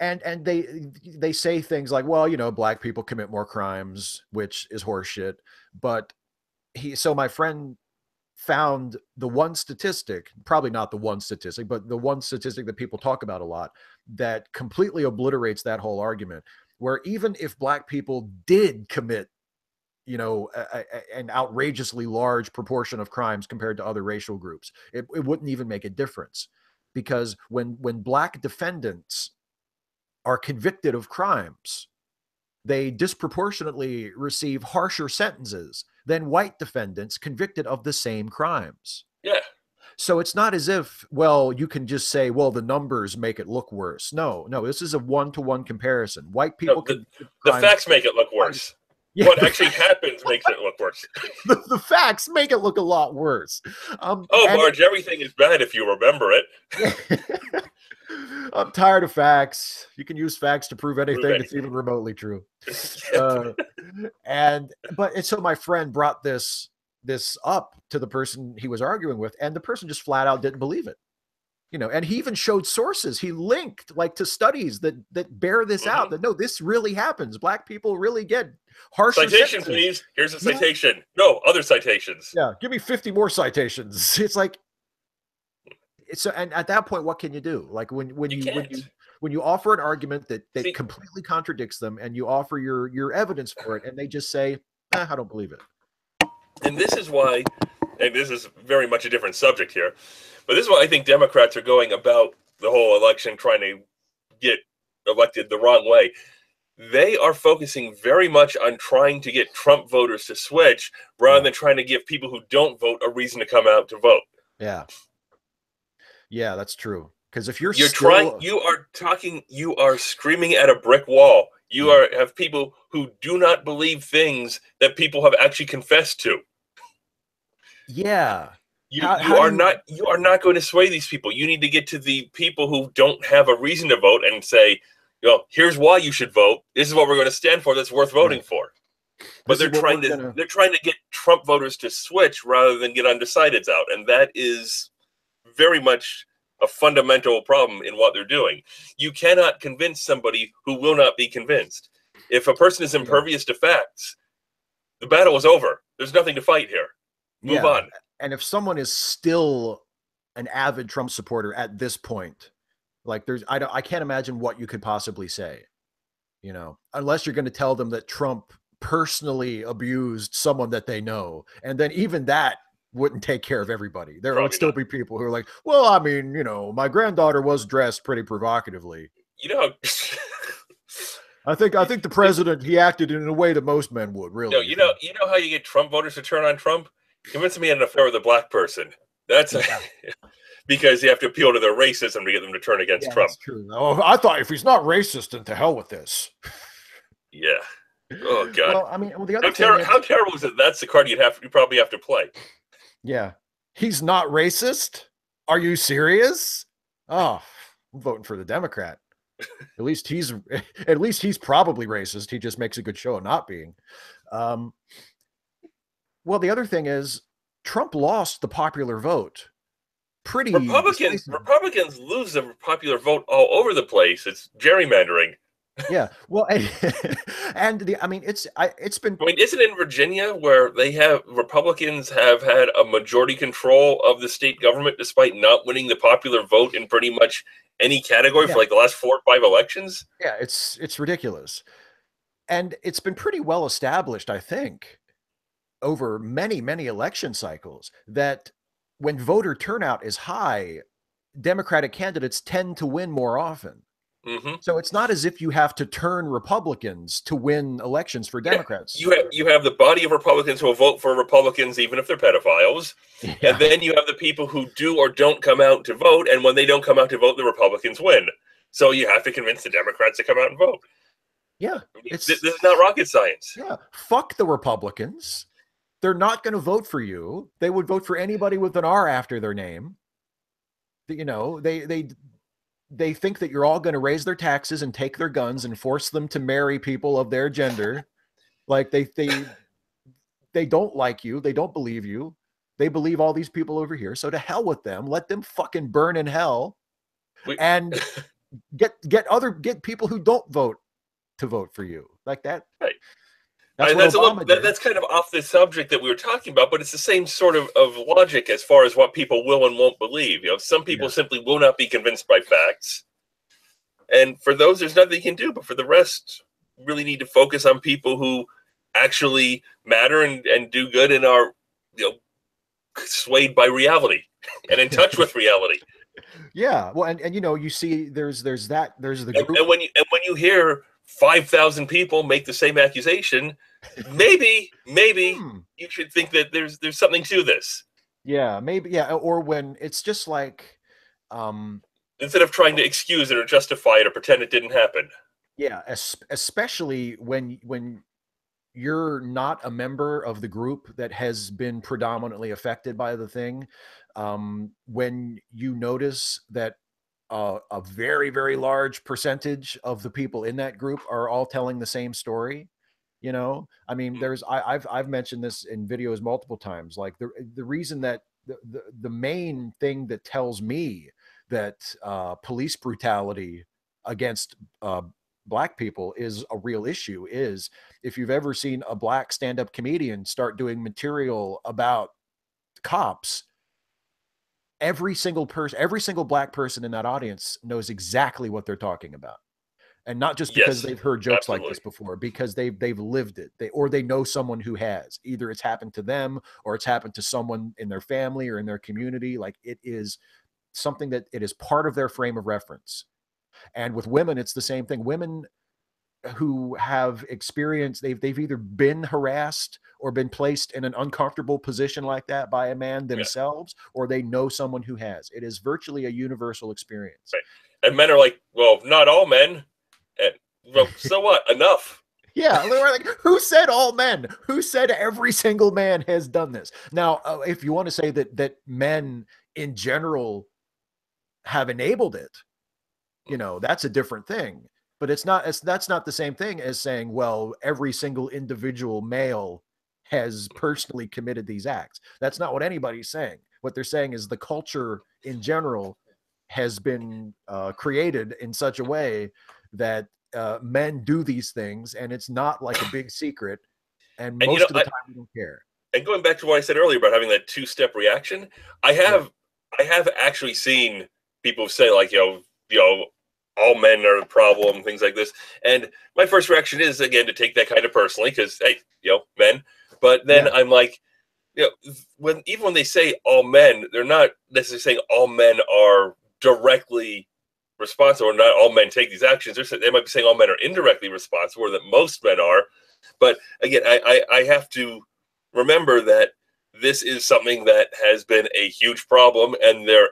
and they say things like, well, black people commit more crimes, which is horseshit. But so my friend found the one statistic, probably not the one statistic, but the one statistic that people talk about a lot, that completely obliterates that whole argument, where even if black people did commit, an outrageously large proportion of crimes compared to other racial groups, it wouldn't even make a difference. Because when black defendants are convicted of crimes, they disproportionately receive harsher sentences than white defendants convicted of the same crimes. Yeah. So it's not as if, well, you can just say, well, the numbers make it look worse. No, this is a one-to-one comparison. White people the facts make it look worse. Yeah, what actually happens makes it look worse. The facts make it look a lot worse. Marge, everything is bad if you remember it. I'm tired of facts. You can use facts to prove anything that's even remotely true. So my friend brought this up to the person he was arguing with, and the person just flat out didn't believe it. And he even showed sources. He linked to studies that bear this out, that no, this really happens. Black people really get harsher citation, sentences. Please. Here's a citation. Yeah. No, other citations. Yeah, give me 50 more citations. It's like, and at that point, what can you do? Like when you offer an argument that completely contradicts them, and you offer your evidence for it, and they just say, I don't believe it. And this is why, and this is very much a different subject here, but this is why I think Democrats are going about the whole election trying to get elected the wrong way. They are focusing very much on trying to get Trump voters to switch rather than trying to give people who don't vote a reason to come out to vote. Yeah, that's true. Because if you are screaming at a brick wall. You have people who do not believe things that people have actually confessed to. Yeah. You are not going to sway these people. You need to get to the people who don't have a reason to vote and say, here's why you should vote. This is what we're going to stand for. That's worth voting for. But they're trying to get Trump voters to switch rather than get undecideds out, and that is very much a fundamental problem in what they're doing. You cannot convince somebody who will not be convinced. If a person is impervious to facts, the battle is over. There's nothing to fight here. Move on. And if someone is still an avid Trump supporter at this point, I can't imagine what you could possibly say, unless you're going to tell them that Trump personally abused someone that they know. And then even that wouldn't take care of everybody. There would still be people who are like, well, I mean, my granddaughter was dressed pretty provocatively. I think the president, he acted in a way that most men would, really. No, you know how you get Trump voters to turn on Trump? Convince me he had an affair with a black person. That's because you have to appeal to their racism to get them to turn against Trump. That's true. Oh, I thought if he's not racist, then to hell with this. Yeah. Oh God. Well, I mean, the other how terrible is it? That's the card you probably have to play. Yeah. He's not racist? Are you serious? Oh, I'm voting for the Democrat. At least he's probably racist. He just makes a good show of not being. Well, the other thing is Trump lost the popular vote. Republicans lose the popular vote all over the place. It's gerrymandering. Yeah. Well, and I mean, it's been, I mean, isn't it in Virginia where they have Republicans have had a majority control of the state government despite not winning the popular vote in pretty much any category for yeah, like the last 4 or 5 elections? yeah, it's ridiculous. And it's been pretty well established, I think, over many, many election cycles that when voter turnout is high, Democratic candidates tend to win more often. Hmm. So it's not as if you have to turn Republicans to win elections for Yeah, Democrats. you have the body of Republicans who will vote for Republicans even if they're pedophiles, and Yeah. then you have the people who do or don't come out to vote, and when they don't come out to vote, the Republicans win. So you have to convince the Democrats to come out and vote. Yeah. I mean, this It's, is not rocket science. yeah. Fuck the Republicans. They're not going to vote for you. They would vote for anybody with an R after their name. You know, they think that you're all going to raise their taxes and take their guns and force them to marry people of their gender. Like they don't like you. They don't believe you. They believe all these people over here. So to hell with them. Let them fucking burn in hell We, and get people who don't vote to vote for you. Like that. right. That's what That's a little Obama did. that's kind of off the subject that we were talking about, but it's the same sort of logic as far as what people will and won't believe. Some people Yeah. simply will not be convinced by facts, and for those, there's nothing you can do. But for the rest, really need to focus on people who actually matter and do good and are you know swayed by reality and in touch with reality. Yeah. Well, and you know, you see there's the group. And when you hear 5,000 people make the same accusation, maybe Hmm. you should think that there's something to this Yeah, maybe, yeah, or when it's just like um instead of trying to excuse it or justify it or pretend it didn't happen. yeah, especially when you're not a member of the group that has been predominantly affected by the thing, when you notice that a very, very large percentage of the people in that group are all telling the same story. You know, I mean, I've mentioned this in videos multiple times. Like the reason that the main thing that tells me that police brutality against black people is a real issue is if you've ever seen a black stand-up comedian start doing material about cops, every single black person in that audience knows exactly what they're talking about. And not just because Yes, they've heard jokes like absolutely. this before, because they've lived it. They know someone who has. Either it's happened to them or it's happened to someone in their family or in their community. Like it is something that it is part of their frame of reference. And with women, it's the same thing. Women who have experienced they've either been harassed or been placed in an uncomfortable position like that by a man Yeah, themselves, or they know someone who has. It is virtually a universal experience. right. And men are like, well, not all men. And well, so what? Enough. Yeah, like who said all men? Who said every single man has done this? Now, if you want to say that men in general have enabled it, you know, that's a different thing. But that's not the same thing as saying, well, every single individual male has personally committed these acts. That's not what anybody's saying. What they're saying is the culture in general has been created in such a way that men do these things, and it's not like a big secret. And And most of the time, we don't care. and going back to what I said earlier about having that two-step reaction, I Yeah, have I have actually seen people say like, all men are the problem, things like this. And my first reaction is again to take that kind of personally because hey, men. But then yeah, I'm like, even when they say all men, they're not necessarily saying all men are directly responsible or not all men take these actions. They might be saying all men are indirectly responsible or that most men are. But again, I have to remember that this is something that has been a huge problem and they're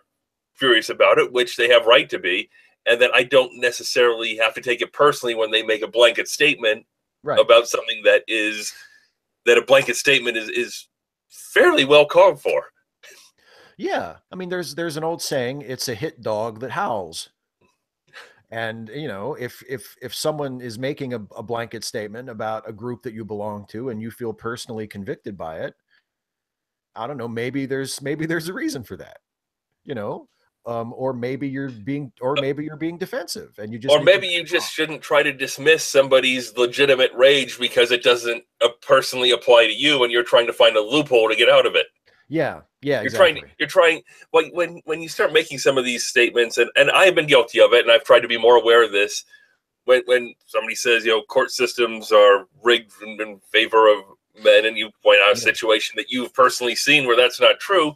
furious about it, which they have right to be. And that I don't necessarily have to take it personally when they make a blanket statement right. about something that a blanket statement is fairly well called for. Yeah, I mean, there's an old saying: "It's a hit dog that howls." And you know, if someone is making a blanket statement about a group that you belong to, and you feel personally convicted by it, I don't know, maybe there's a reason for that. You know, or maybe you're being defensive, and you just Or need to maybe you back just off. shouldn't try to dismiss somebody's legitimate rage because it doesn't personally apply to you, and you're trying to find a loophole to get out of it. Yeah, yeah, You're trying. exactly. You're trying. Like when you start making some of these statements, and I've been guilty of it, and I've tried to be more aware of this. When somebody says, court systems are rigged in favor of men, and you point out a Yeah, situation that you've personally seen where that's not true,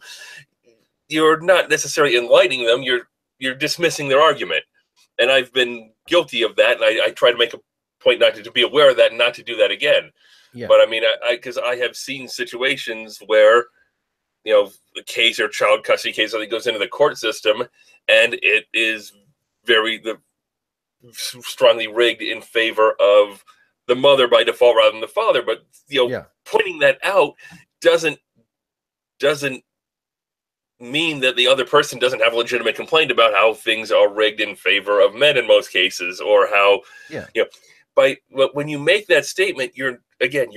you're not necessarily enlightening them. You're dismissing their argument, and I've been guilty of that, and I try to make a point not to be aware of that and not to do that again. yeah, But I mean, because I have seen situations where a case or child custody case that goes into the court system, and it is very strongly rigged in favor of the mother by default rather than the father. But yeah, pointing that out doesn't mean that the other person doesn't have a legitimate complaint about how things are rigged in favor of men in most cases, or how yeah, when you make that statement, you're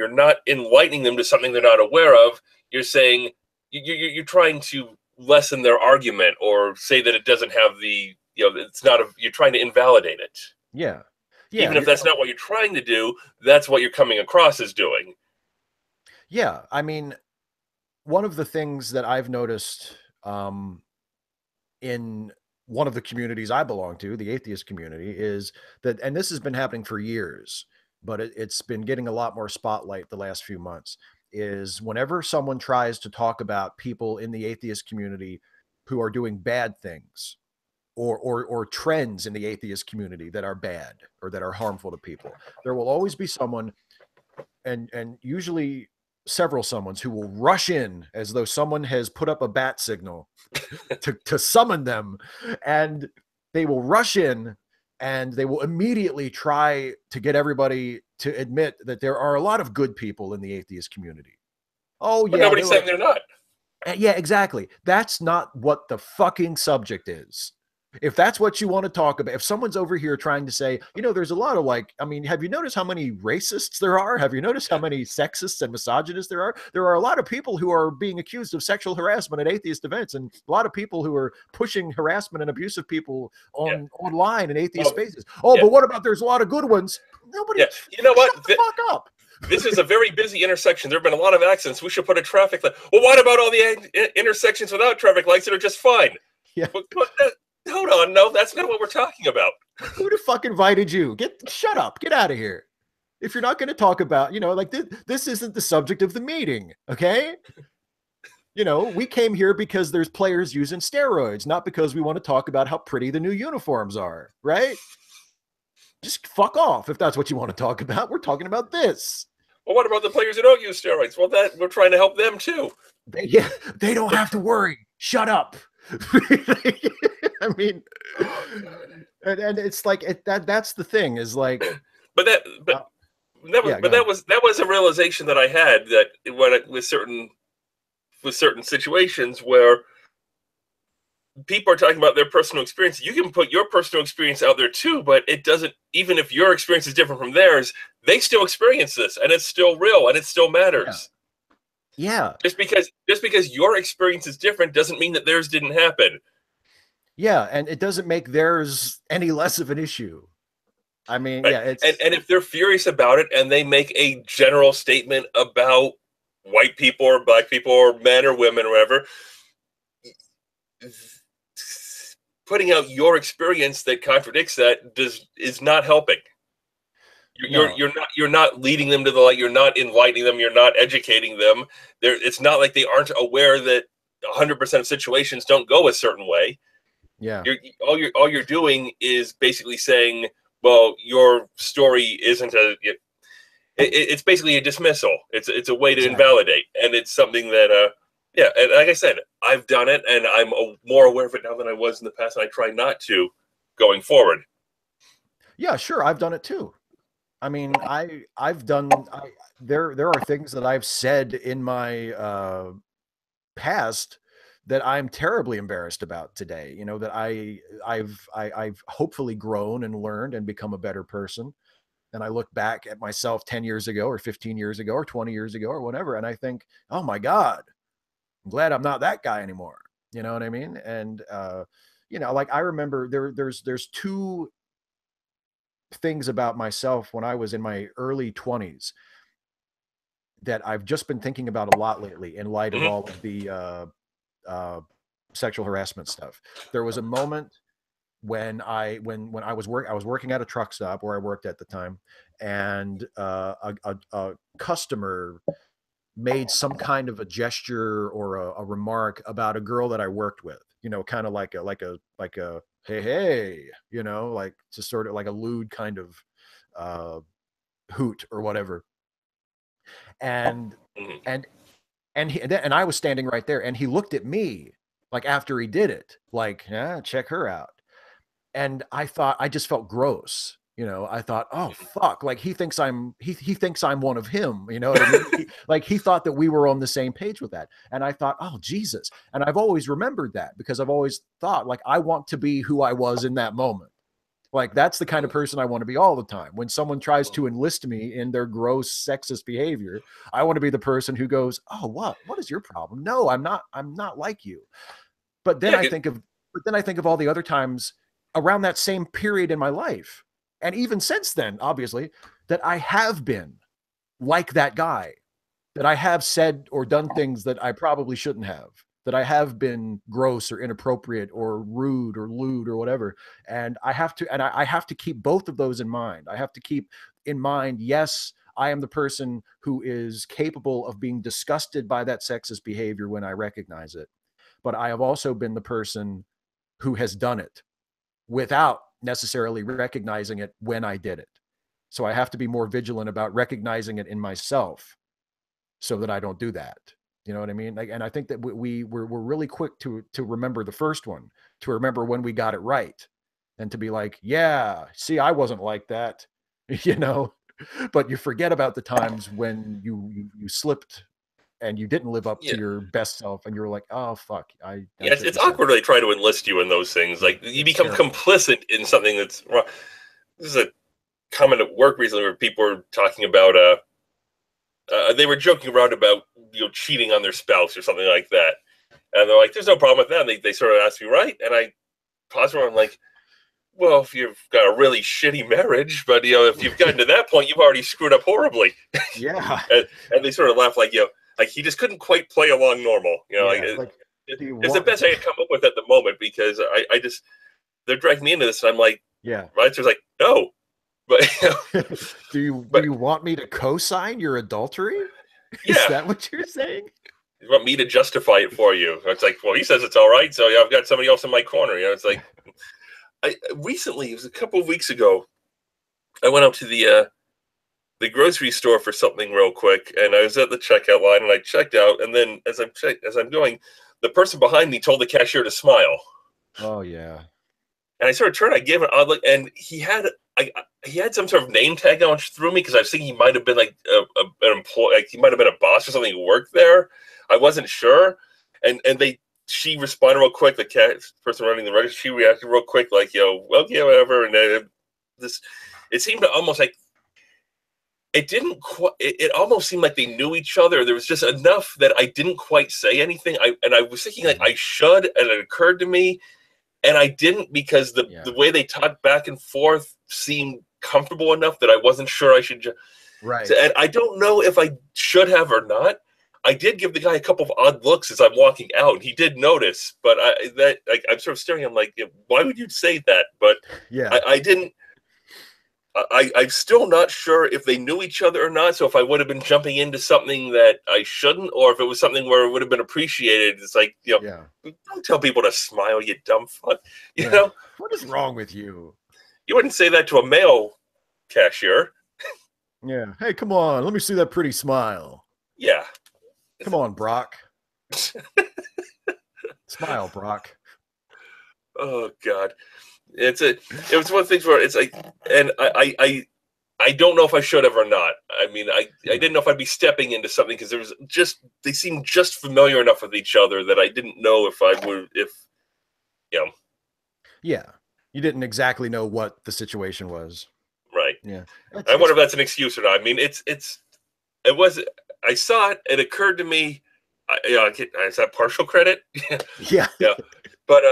not enlightening them to something they're not aware of. You're saying you're trying to lessen their argument, or say that it doesn't have the it's not you're trying to invalidate it. yeah, yeah. Even if that's not what you're trying to do, that's what you're coming across as doing. Yeah, I mean, one of the things that I've noticed in one of the communities I belong to, the atheist community, is that, and this has been happening for years, but it's been getting a lot more spotlight the last few months, is whenever someone tries to talk about people in the atheist community who are doing bad things, or trends in the atheist community that are bad or that are harmful to people, there will always be someone, and usually several someones, who will rush in as though someone has put up a bat signal to summon them, and they will rush in and they will immediately try to get everybody to admit that there are a lot of good people in the atheist community. Oh But yeah, nobody's saying they're not. yeah, exactly. That's not what the fucking subject is. If that's what you want to talk about, if someone's over here trying to say, there's a lot of, like, I mean, have you noticed how many racists there are? Have you noticed how many sexists and misogynists there are? There are a lot of people who are being accused of sexual harassment at atheist events, and a lot of people who are pushing harassment and abuse of people Yeah. online in atheist Well, spaces. Oh, yeah. but what about, there's a lot of good ones? Nobody, Yeah. You know what? shut the fuck up. This is a very busy intersection. There have been a lot of accidents. We should put a traffic light. Well, what about all the intersections without traffic lights that are just fine? Yeah. Hold on. No, that's not what we're talking about. Who the fuck invited you? Shut up. Get out of here. If you're not going to talk about, like this isn't the subject of the meeting. Okay. We came here because there's players using steroids, not because we want to talk about how pretty the new uniforms are. Right. Just fuck off. If that's what you want to talk about, we're talking about this. Well, what about the players who don't use steroids? Well, we're trying to help them too. They don't have to worry. Shut up. I mean, and it's like that's the thing, is like, that was a realization that I had, that with certain situations where people are talking about their personal experience, you can put your personal experience out there too, but it doesn't, even if your experience is different from theirs, they still experience this, and it's still real, and it still matters. Yeah. Just because your experience is different doesn't mean that theirs didn't happen. Yeah, and it doesn't make theirs any less of an issue. I mean, right? Yeah, it's and if they're furious about it and they make a general statement about white people or black people or men or women or whatever, putting out your experience that contradicts that is not helping. You're not leading them to the light. You're not enlightening them. You're not educating them. It's not like they aren't aware that 100% of situations don't go a certain way. Yeah. All you're doing is basically saying, well, your story isn't it's basically a dismissal. It's a way to invalidate, and it's something that and like I said, I've done it, and I'm more aware of it now than I was in the past, and I try not to going forward. Yeah, sure, I've done it too. I mean, there are things that I've said in my past that I'm terribly embarrassed about today. That I've hopefully grown and learned and become a better person. And I look back at myself 10 years ago or 15 years ago or 20 years ago or whatever, and I think, oh my God, I'm glad I'm not that guy anymore. You know what I mean? And you know, like I remember there's two things about myself when I was in my early 20s that I've just been thinking about a lot lately in light of Hmm. all of the uh, sexual harassment stuff. There was a moment when I was working at a truck stop where I worked at the time, and a customer made some kind of a gesture or a remark about a girl that I worked with. You know, kind of like a hey, you know, like just sort of like a lewd kind of uh, hoot or whatever. And Hmm. and and I was standing right there, and he looked at me like after he did it, like, yeah, check her out. And I thought, I just felt gross. You know, I thought, oh fuck, like he thinks I'm one of him. You know what I mean? Like he thought that we were on the same page with that. And I thought, oh Jesus. And I've always remembered that because I've always thought like I want to be who I was in that moment. Like that's the kind of person I want to be all the time. When someone tries to enlist me in their gross sexist behavior, I want to be the person who goes, "Oh, what is your problem? No, I'm not like you." But then Yeah. I think of all the other times around that same period in my life, and even since then, obviously, that I have been like that guy, that I have said or done things that I probably shouldn't have, that I have been gross or inappropriate or rude or lewd or whatever. And I have to keep both of those in mind. I have to keep in mind, yes, I am the person who is capable of being disgusted by that sexist behavior when I recognize it. But I have also been the person who has done it without necessarily recognizing it when I did it. So I have to be more vigilant about recognizing it in myself so that I don't do that. You know what I mean? Like, and I think that we're really quick to remember the first one, to remember when we got it right, and to be like, yeah, see, I wasn't like that, you know. But you forget about the times when you slipped and you didn't live up to Yeah. your best self, and you're like, oh fuck, I Yeah, shouldn't it's have said awkward that. when they try to enlist you in those things. Like you It's become terrible. complicit in something that's wrong. This is a comment at work recently where people were talking about they were joking around about cheating on their spouse or something like that, and they're like, "There's no problem with that." And they sort of asked me, right, and I paused around, I'm like, "Well, if you've got a really shitty marriage, but if you've gotten to that point, you've already screwed up horribly." Yeah. And they sort of laughed like like he just couldn't quite play along normal, like Yeah. Like, do you it's the want? best I could come up with at the moment because I just they're dragging me into this, and I'm like, Yeah. right? So it's like, no, but Do but you want me to co-sign your adultery? Is yeah, that what you're saying? you want me to justify it for you? It's like, well, he says it's all right, so yeah, I've got somebody else in my corner. It's like I recently, it was a couple of weeks ago, I went out to the grocery store for something real quick, and I was at the checkout line, and I checked out, and then as I'm going, the person behind me told the cashier to smile, Oh yeah. and I sort of turned, I gave an odd look, and he had some sort of name tag going through me because I was thinking he might have been like an employee, like he might have been a boss or something who worked there. I wasn't sure, and she responded real quick. The person running the register, she reacted real quick, like well, yeah, whatever, and this. It seemed to almost like it didn't quite. It almost seemed like they knew each other. There was just enough that I didn't quite say anything. I was thinking like I should, and it occurred to me, and I didn't because Yeah. the way they talked back and forth seemed comfortable enough that I wasn't sure I should. Right. And I don't know if I should have or not. I did give the guy a couple of odd looks as I'm walking out, and he did notice. But I'm sort of staring. I'm like, why would you say that? But Yeah. I didn't. I'm still not sure if they knew each other or not. So if I would have been jumping into something that I shouldn't, or if it was something where it would have been appreciated. It's like, Yeah. don't tell people to smile, you dumb fuck. Yeah. What is wrong with you? You wouldn't say that to a male cashier. Yeah. Hey, come on. Let me see that pretty smile. Yeah. Come on, Brock. Smile, Brock. Oh God. It was one of the things where it's like, and I don't know if I should have or not. I mean, I Yeah. didn't know if I'd be stepping into something because they seemed just familiar enough with each other that I didn't know if I would, if, you know, Yeah. You didn't exactly know what the situation was. right. Yeah. I wonder if that's an excuse or not. I mean, it was, I saw it, it occurred to me, is that partial credit? Yeah. Yeah. But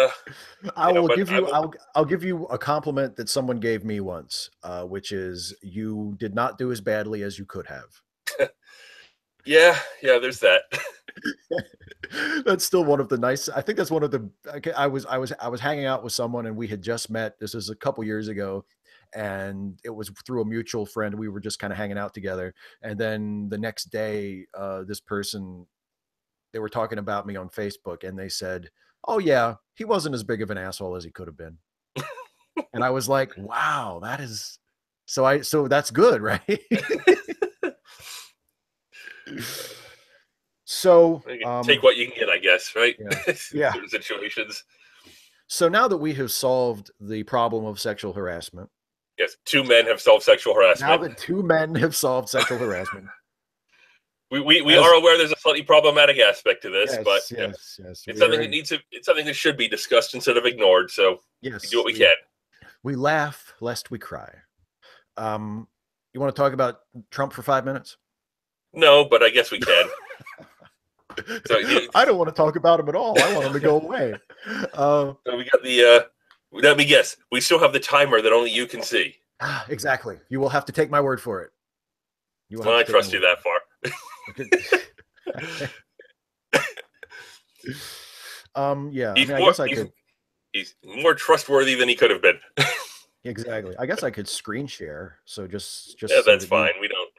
I will give I you will. I'll give you a compliment that someone gave me once, which is you did not do as badly as you could have. Yeah, yeah. There's that. That's still one of the nice. I think that's one of the. I was hanging out with someone and we had just met. This is a couple years ago, and it was through a mutual friend. We were just kind of hanging out together, and then the next day, this person, they were talking about me on Facebook, and they said, "Oh yeah, he wasn't as big of an asshole as he could have been." And I was like, "Wow, that is." So that's good, right? So, You can take what you can get, I guess, right? yeah, In yeah. certain situations. So now that we have solved the problem of sexual harassment, Yes, two men have solved sexual now harassment. that two men have solved sexual harassment, We are as aware there's a slightly problematic aspect to this, but yes, yes, yes, it's we are something that in, it's something that should be discussed instead of ignored. So we do yes, what we can. we laugh lest we cry. Um, you want to talk about Trump for 5 minutes? No, but I guess we can. So, I don't want to talk about him at all. I want him to go away. so we got the. Let me guess. We still have the timer that only you can see. Exactly. You will have to take my word for it. You will have Well, to I take my trust you word. that far. Yeah. I He's mean, I more. guess I could. He's more trustworthy than he could have been. Exactly. I guess I could screen share. So Yeah, just so that's that you fine. We don't.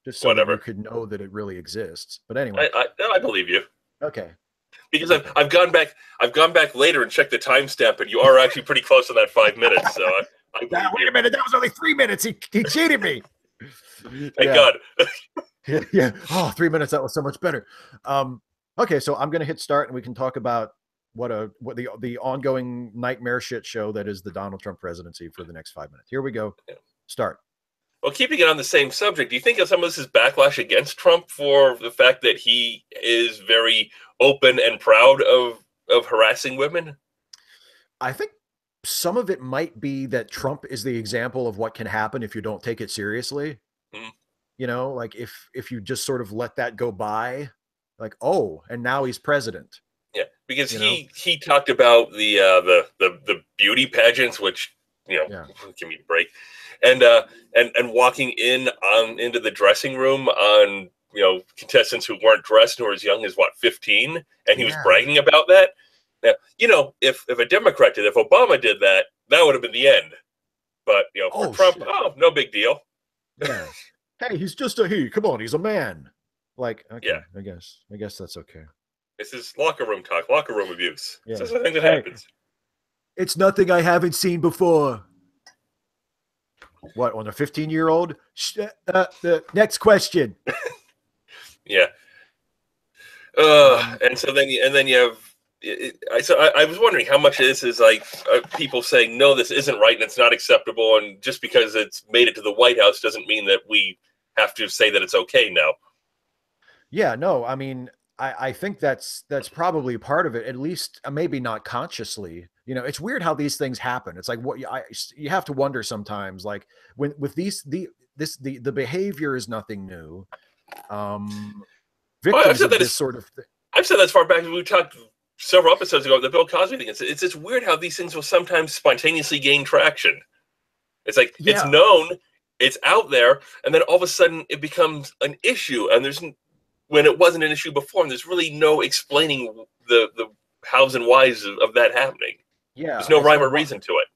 just so that you Whatever. could know that it really exists. But anyway, I believe you. okay. Because Okay. I've gone back later and checked the timestamp, and you are actually pretty close to that 5 minutes. So I Now, believe wait you. a minute. That was only 3 minutes. He cheated me. Thank Yeah. God. Yeah. Yeah. Oh, 3 minutes. That was so much better. Okay. So I'm going to hit start and we can talk about what the ongoing nightmare shit show that is the Donald Trump presidency for the next 5 minutes. Here we go. Start. Well, keeping it on the same subject, do you think that some of this is backlash against Trump for the fact that he is very open and proud of harassing women? I think some of it might be that Trump is the example of what can happen if you don't take it seriously. Mm, Like if you just sort of let that go by, like, oh, and now he's president, yeah, because you know? he talked about the beauty pageants, which Yeah. give me a break, and and walking in on into the dressing room on contestants who weren't dressed and were as young as what 15, and he was Yeah. bragging about that. Now if a Democrat did, if Obama did that, that would have been the end. But for Oh Trump, shit. oh, no big deal. Yeah. Hey, he's just a he. Come on, he's a man. Like, Yeah, okay, I guess that's okay. this is locker room talk, locker room abuse. Yeah. This is the thing that Hey, happens. it's nothing I haven't seen before. What, on a 15-year-old? The next question. Yeah. Um, And so then you have. I was wondering how much of this is like people saying no, this isn't right and it's not acceptable, and just because it's made it to the White House doesn't mean that we have to say that it's okay now. yeah, no, I mean, I think that's probably part of it, at least maybe not consciously. It's weird how these things happen. It's like you have to wonder sometimes, like when with the behavior is nothing new. Um, Well, Victims of this sort of thing. I've said that as far back as we talked several episodes ago. The Bill Cosby thing. It's just weird how these things will sometimes spontaneously gain traction. It's like it's Yeah. known, it's out there, and then all of a sudden it becomes an issue. And there's when it wasn't an issue before, and there's really no explaining the hows and whys of that happening. There's Yeah, no it's rhyme like or reason to it.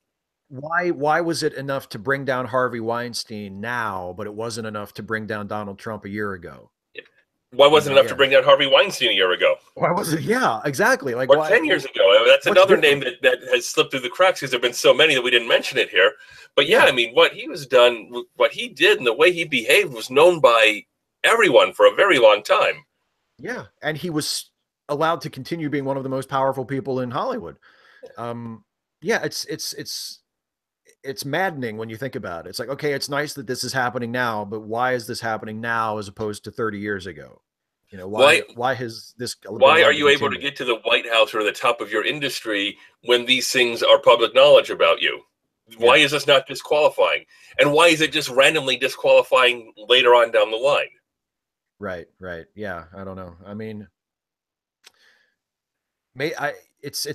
why was it enough to bring down Harvey Weinstein now, but it wasn't enough to bring down Donald Trump a year ago? Why wasn't it enough to Yeah. bring down Harvey Weinstein a year ago? Why was it? Yeah, exactly. Like Or why? 10 years ago? That's What's another name different? that has slipped through the cracks because there have been so many that we didn't mention it here. But yeah, I Yeah. mean, what he did and the way he behaved was known by everyone for a very long time. Yeah, and he was allowed to continue being one of the most powerful people in Hollywood. Um, yeah, it's maddening when you think about it. It's like, okay, it's nice that this is happening now, but why is this happening now as opposed to 30 years ago? Why Why has this been why are allowed to you able to continue? get to the White House or the top of your industry when these things are public knowledge about you? Why Yeah, is this not disqualifying? And why is it just randomly disqualifying later on down the line? right, right. Yeah, I don't know. I mean, may I it's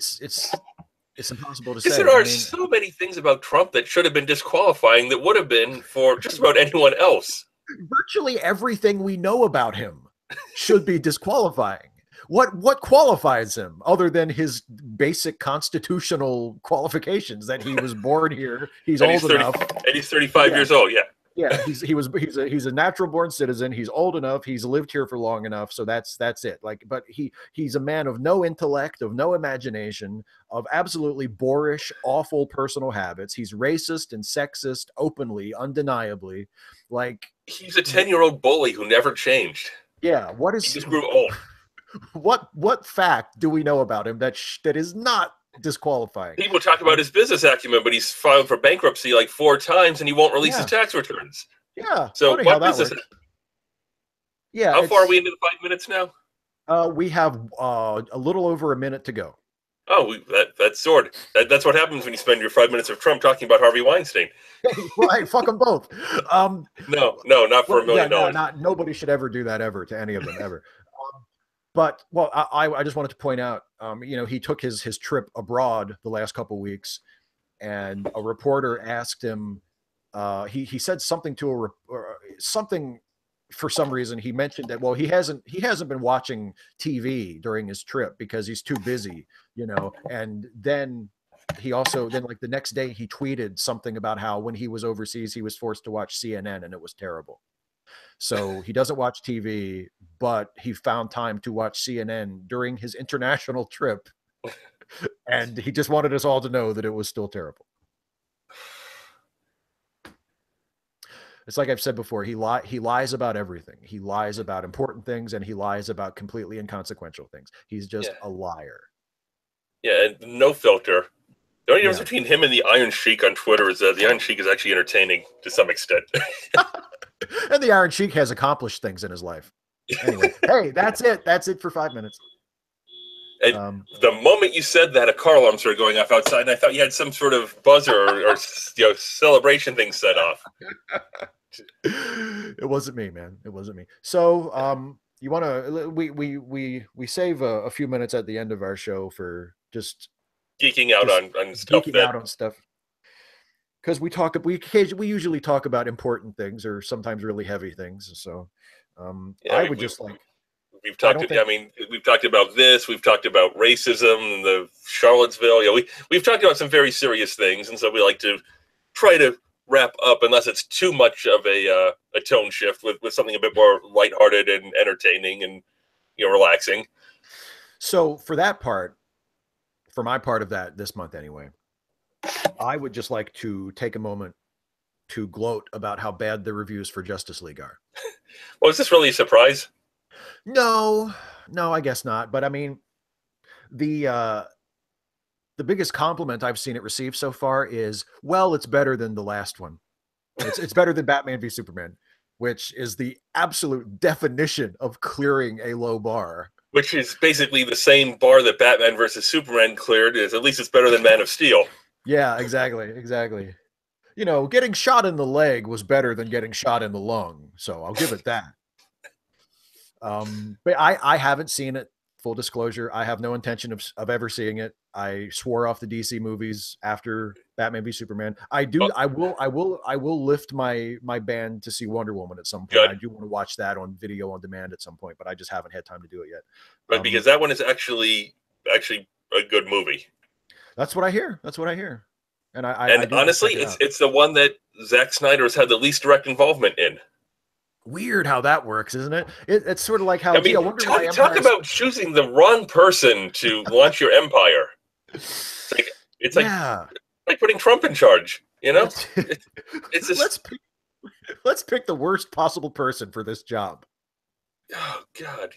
It's impossible to Because say. there I are mean, so many things about Trump that should have been disqualifying that would have been for just about anyone else. virtually everything we know about him should be disqualifying. What qualifies him other than his basic constitutional qualifications that he was born here, he's And old enough. and he's 35 Yeah. years old. Yeah. Yeah, he's a natural born citizen. He's old enough. He's lived here for long enough. So that's it. Like, but he's a man of no intellect, of no imagination, of absolutely boorish, awful personal habits. He's racist and sexist openly, undeniably. Like, He's a 10-year-old bully who never changed. yeah, He just grew old. what fact do we know about him that is not disqualifying? People talk about his business acumen, but he's filed for bankruptcy like 4 times and he won't release Yeah. his tax returns. Yeah. So Funny how what that business? works. Yeah. How far are we into the 5 minutes now? We have a little over a minute to go. Oh, that's sword. That's what happens when you spend your 5 minutes of Trump talking about Harvey Weinstein. Right, fuck them both. No, not for $1 million. Yeah, nobody should ever do that ever to any of them ever. But well, I just wanted to point out, he took his trip abroad the last couple of weeks, and a reporter asked him. He said something to something. For some reason, he mentioned that, well, he hasn't been watching TV during his trip because he's too busy, and then he also like the next day he tweeted something about how when he was overseas he was forced to watch CNN and it was terrible. So he doesn't watch TV, but he found time to watch CNN during his international trip, and he just wanted us all to know that it was still terrible. It's like I've said before, he lies about everything. He lies about important things and he lies about completely inconsequential things. He's just a liar. Yeah, and no filter. The only difference between him and the Iron Sheik on Twitter is that the Iron Sheik is actually entertaining to some extent. And the Iron Sheik has accomplished things in his life. Anyway, hey, that's it. That's it for 5 minutes. And the moment you said that, a car alarm started going off outside, and I thought you had some sort of buzzer or celebration thing set off. It wasn't me, man. It wasn't me. So, you want to we save a few minutes at the end of our show for just geeking out on stuff. Geeking out on stuff. Because we usually talk about important things or sometimes really heavy things. So, I would just like. We've talked. We've talked about this. We've talked about racism, the Charlottesville. We've talked about some very serious things, and so we like to try to wrap up, unless it's too much of a tone shift, with something a bit more lighthearted and entertaining and relaxing. So for my part of that this month anyway, I would just like to take a moment to gloat about how bad the reviews for Justice League are. Well, is this really a surprise? No, I guess not. But I mean, the biggest compliment I've seen it receive so far is, well, it's better than the last one. It's better than Batman v Superman, which is the absolute definition of clearing a low bar. Which is basically the same bar that Batman versus Superman cleared. Is at least it's better than Man of Steel. Yeah, exactly. Getting shot in the leg was better than getting shot in the lung, so I'll give it that. But I haven't seen it. Full disclosure, I have no intention of ever seeing it. I swore off the DC movies after Batman v Superman. I will lift my ban to see Wonder Woman at some point. Good. I do want to watch that on video on demand at some point, but I just haven't had time to do it yet. But because that one is actually a good movie. That's what I hear. And I honestly, it's the one that Zack Snyder has had the least direct involvement in. Weird how that works, isn't it? It's sort of like how talk about choosing the wrong person to launch your empire. It's like putting Trump in charge. It's just let's pick the worst possible person for this job. Oh God,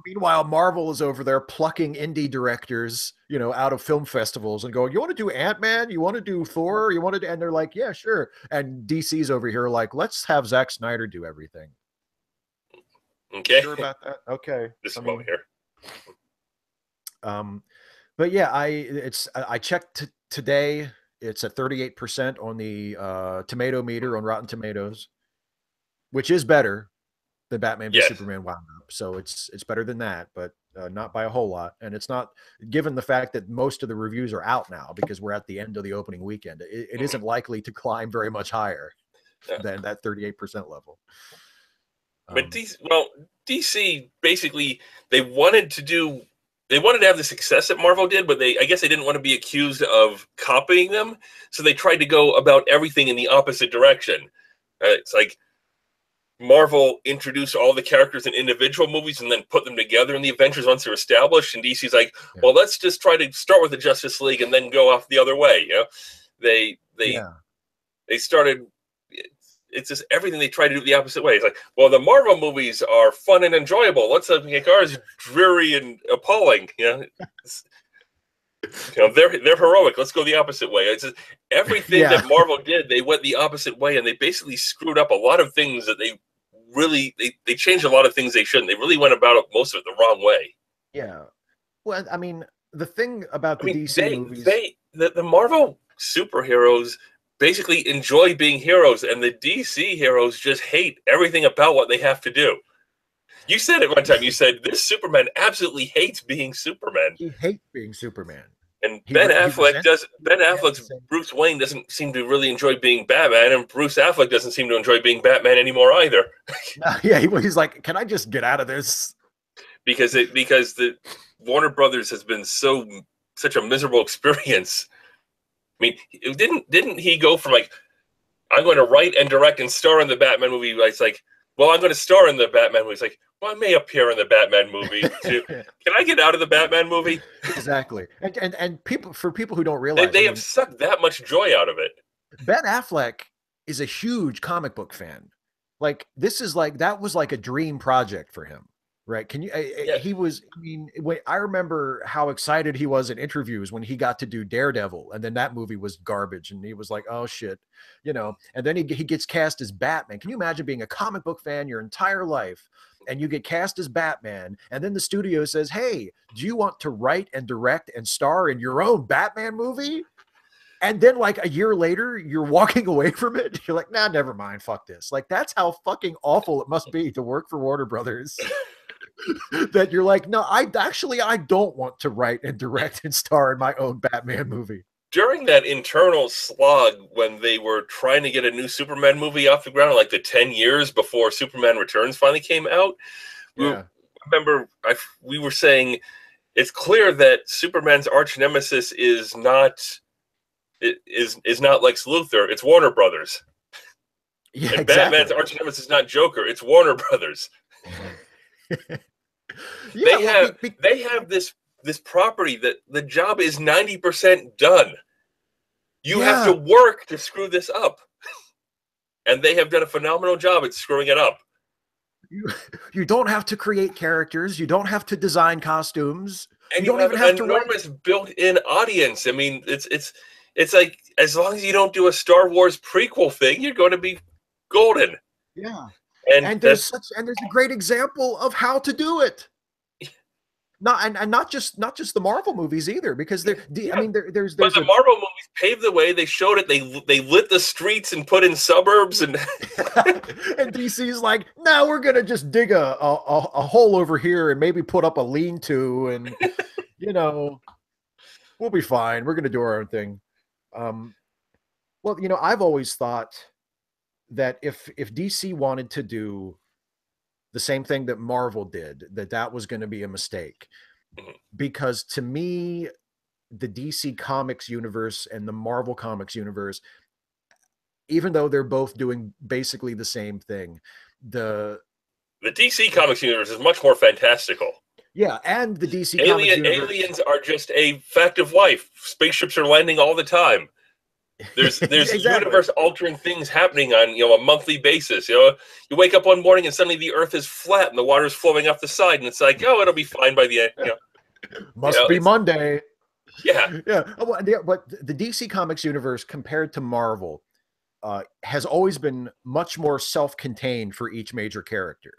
Meanwhile, Marvel is over there plucking indie directors, out of film festivals and going, "You want to do Ant-Man? You want to do Thor? You want to?" And they're like, "Yeah, sure." And DC's over here like, "Let's have Zack Snyder do everything." Okay, sure about that? Okay, this one here. But yeah, I checked today. It's at 38% on the tomato meter on Rotten Tomatoes, which is better. than Batman v Yes. Superman wound up. So it's better than that, but not by a whole lot. And it's not, given the fact that most of the reviews are out now because we're at the end of the opening weekend, it isn't likely to climb very much higher Yeah. than that 38% level. But DC basically they wanted to have the success that Marvel did, but I guess they didn't want to be accused of copying them, so they tried to go about everything in the opposite direction. It's like Marvel introduced all the characters in individual movies and then put them together in the Avengers once they're established, and DC's like, Yeah. well, let's just try to start with the Justice League and then go off the other way. You know, they started. It's just everything they try to do the opposite way. It's like, well, the Marvel movies are fun and enjoyable. Let's make ours dreary and appalling. They're heroic. Let's go the opposite way. It's just, everything that Marvel did, they went the opposite way, and they basically screwed up a lot of things that they changed a lot of things they shouldn't. They really went about most of it the wrong way. Yeah. Well, I mean, the thing about the DC movies, the Marvel superheroes basically enjoy being heroes, and the DC heroes just hate everything about what they have to do. You said it one time. You said this Superman absolutely hates being Superman. He hates being Superman. And Ben Affleck's Bruce Wayne doesn't seem to really enjoy being Batman, and Bruce Affleck doesn't seem to enjoy being Batman anymore either. Yeah, he's like, can I just get out of this? Because the Warner Brothers has been such a miserable experience. I mean, didn't he go from like, I'm going to write and direct and star in the Batman movie? It's like, well, I'm going to star in the Batman movie. It's like, well, I may appear in the Batman movie too. Can I get out of the Batman movie? Exactly. And people who don't realize, they have sucked that much joy out of it. Ben Affleck is a huge comic book fan. Like, that was like a dream project for him. Right. Can you, he was, I mean, I remember how excited he was in interviews when he got to do Daredevil, and then that movie was garbage. And he was like, oh shit, and then he gets cast as Batman. Can you imagine being a comic book fan your entire life and you get cast as Batman, and then the studio says, hey, do you want to write and direct and star in your own Batman movie? And then like a year later, you're walking away from it. You're like, nah, never mind. Fuck this. Like, that's how fucking awful it must be to work for Warner Brothers. That you're like, no, I don't want to write and direct and star in my own Batman movie. During that internal slog when they were trying to get a new Superman movie off the ground, like the 10 years before Superman Returns finally came out, we were saying it's clear that Superman's arch nemesis is not Lex Luthor, it's Warner Brothers. Yeah, and exactly. Batman's arch nemesis is not Joker, it's Warner Brothers. They have this property that the job is 90% done. You have to work to screw this up. And they have done a phenomenal job at screwing it up. You don't have to create characters. You don't have to design costumes. And you don't even have an enormous built-in audience. I mean, it's like, as long as you don't do a Star Wars prequel thing, you're going to be golden. Yeah. And there's a great example of how to do it. Not just the Marvel movies either, because there's the Marvel movies paved the way. They showed it. They lit the streets and put in suburbs, and and DC's like, no, we're gonna just dig a hole over here and maybe put up a lean-to, and we'll be fine. We're gonna do our own thing. Well, I've always thought that if DC wanted to do the same thing that Marvel did, that was going to be a mistake. Because to me, the DC Comics universe and the Marvel Comics universe, even though they're both doing basically the same thing, the DC Comics universe is much more fantastical. Yeah, and the DC Comics universe, aliens are just a fact of life. Spaceships are landing all the time. There's exactly. Universe altering things happening on a monthly basis. You wake up one morning and suddenly the Earth is flat and the water's flowing off the side, and it's like, oh, it'll be fine by the end. Must be Monday. Yeah. But the DC Comics universe compared to Marvel has always been much more self-contained for each major character.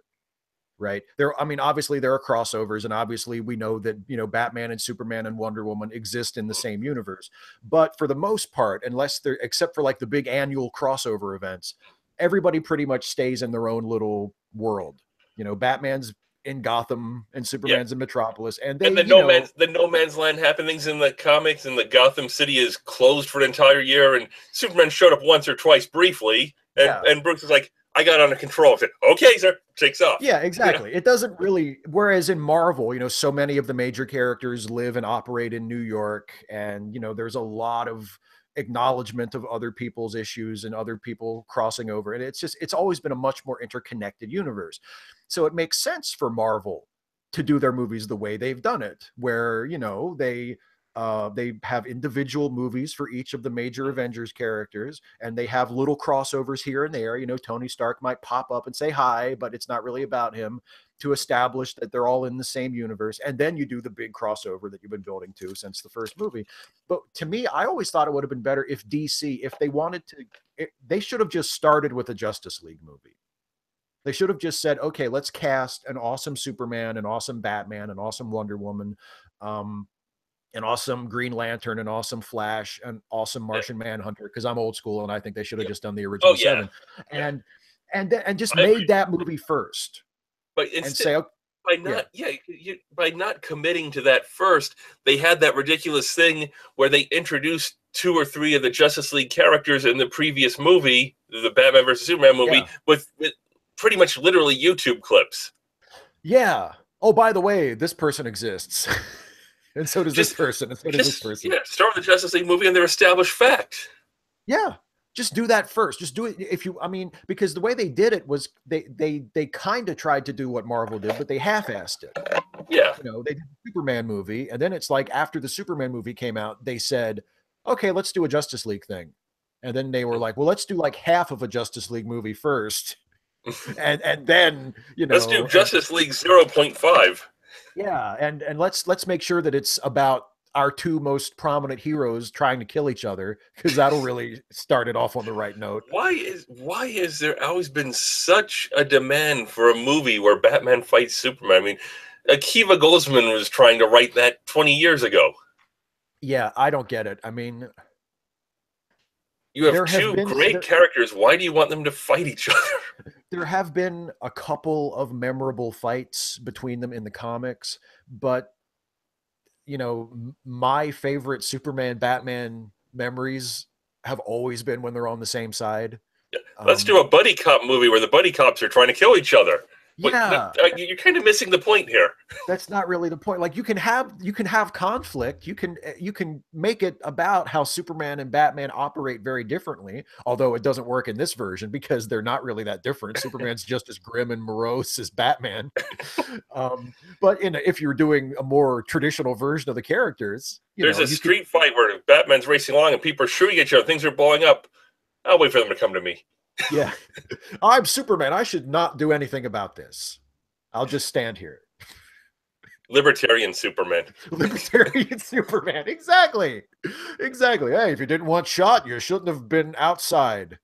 Right there. I mean, obviously there are crossovers, and obviously we know that, Batman and Superman and Wonder Woman exist in the same universe. But for the most part, except for like the big annual crossover events, everybody pretty much stays in their own little world. You know, Batman's in Gotham and Yeah. Superman's in Metropolis, and And they, you know, the no man's land happenings in the comics, and the Gotham City is closed for an entire year, and Superman showed up once or twice briefly, yeah. and Bruce was like, "I got under control." I said, "Okay, sir," takes off. Yeah, You know, exactly. It doesn't really, whereas in Marvel, you know, so many of the major characters live and operate in New York, and, you know, there's a lot of acknowledgement of other people's issues and other people crossing over. And it's just, it's always been a much more interconnected universe. So it makes sense for Marvel to do their movies the way they've done it, where, you know, they have individual movies for each of the major Avengers characters, and they have little crossovers here and there. You know, Tony Stark might pop up and say hi, but it's not really about him, to establish that they're all in the same universe. And then you do the big crossover that you've been building to since the first movie. But to me, I always thought it would have been better if DC, if they wanted to, they should have just started with a Justice League movie. They should have just said, okay, let's cast an awesome Superman, an awesome Batman, an awesome Wonder Woman, um, an awesome Green Lantern, an awesome Flash, an awesome yeah, Martian Manhunter, because I'm old school and I think they should have yeah. just done the Oh original yeah, seven, yeah. and and just I made agree. that movie first But and instead, say, okay, by yeah, not, yeah, by not committing to that first, they had that ridiculous thing where they introduced two or three of the Justice League characters in the previous movie, the Batman versus Superman movie, yeah, with pretty much literally YouTube clips. yeah. Oh, by the way, this person exists, and so does this Just, person, and so does this just person. yeah, start with the Justice League movie and their established fact. Yeah. Just do that first. Just do it if you, I mean, because the way they did it was they kind of tried to do what Marvel did, but they half-assed it. Yeah, You know, they did the Superman movie, and then it's like after the Superman movie came out, they said, "Okay, let's do a Justice League thing." And then they were like, "Well, let's do like half of a Justice League movie first." And then, you let's do know, and Justice League 0.5. yeah, and let's make sure that it's about our two most prominent heroes trying to kill each other, because that'll really start it off on the right note. Why is there always been such a demand for a movie where Batman fights Superman? I mean, Akiva Goldsman was trying to write that 20 years ago. Yeah, I don't get it. I mean, You have there have two been great characters. Why do you want them to fight each other? there have been a couple of memorable fights between them in the comics, but you know, my favorite Superman Batman memories have always been when they're on the same side. Let's Um, do a buddy cop movie where the buddy cops are trying to kill each other. But yeah, you're kind of missing the point here. that's not really the point. Like you can have conflict. You can make it about how Superman and Batman operate very differently, although it doesn't work in this version because they're not really that different. Superman's just as grim and morose as Batman. But if you're doing a more traditional version of the characters, you There's know, a you could, street fight where Batman's racing along and people are shooting at each other. Things are blowing up. I'll wait for them to come to me. yeah, I'm Superman. I should not do anything about this. I'll just stand here. Libertarian Superman. Libertarian Superman. Exactly. Exactly. Hey, if you didn't want shot, you shouldn't have been outside.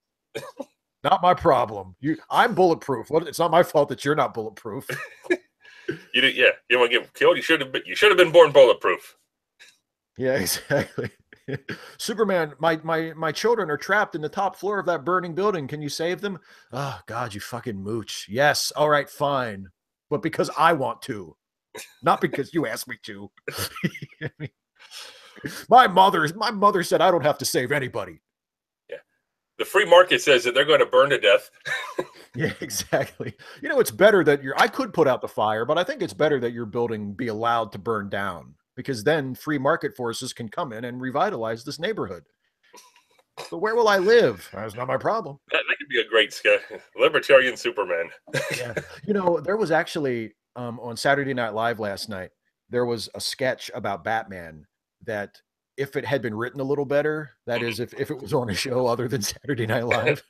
Not my problem. I'm bulletproof. It's not my fault that you're not bulletproof. Yeah, you want to get killed? You should have been born bulletproof. Yeah, exactly. Superman, my children are trapped in the top floor of that burning building. Can you save them? Oh God, you fucking mooch. Yes. All right, fine. But because I want to, not because you asked me to. My mother said I don't have to save anybody. Yeah, the free market says that they're going to burn to death. Yeah, exactly. You know, it's better that I could put out the fire, but I think it's better that your building be allowed to burn down, because then free market forces can come in and revitalize this neighborhood. But where will I live? That's not my problem. That could be a great sketch. Libertarian Superman. Yeah. You know, there was actually on Saturday Night Live last night, there was a sketch about Batman that, if it had been written a little better, that is, if it was on a show other than Saturday Night Live,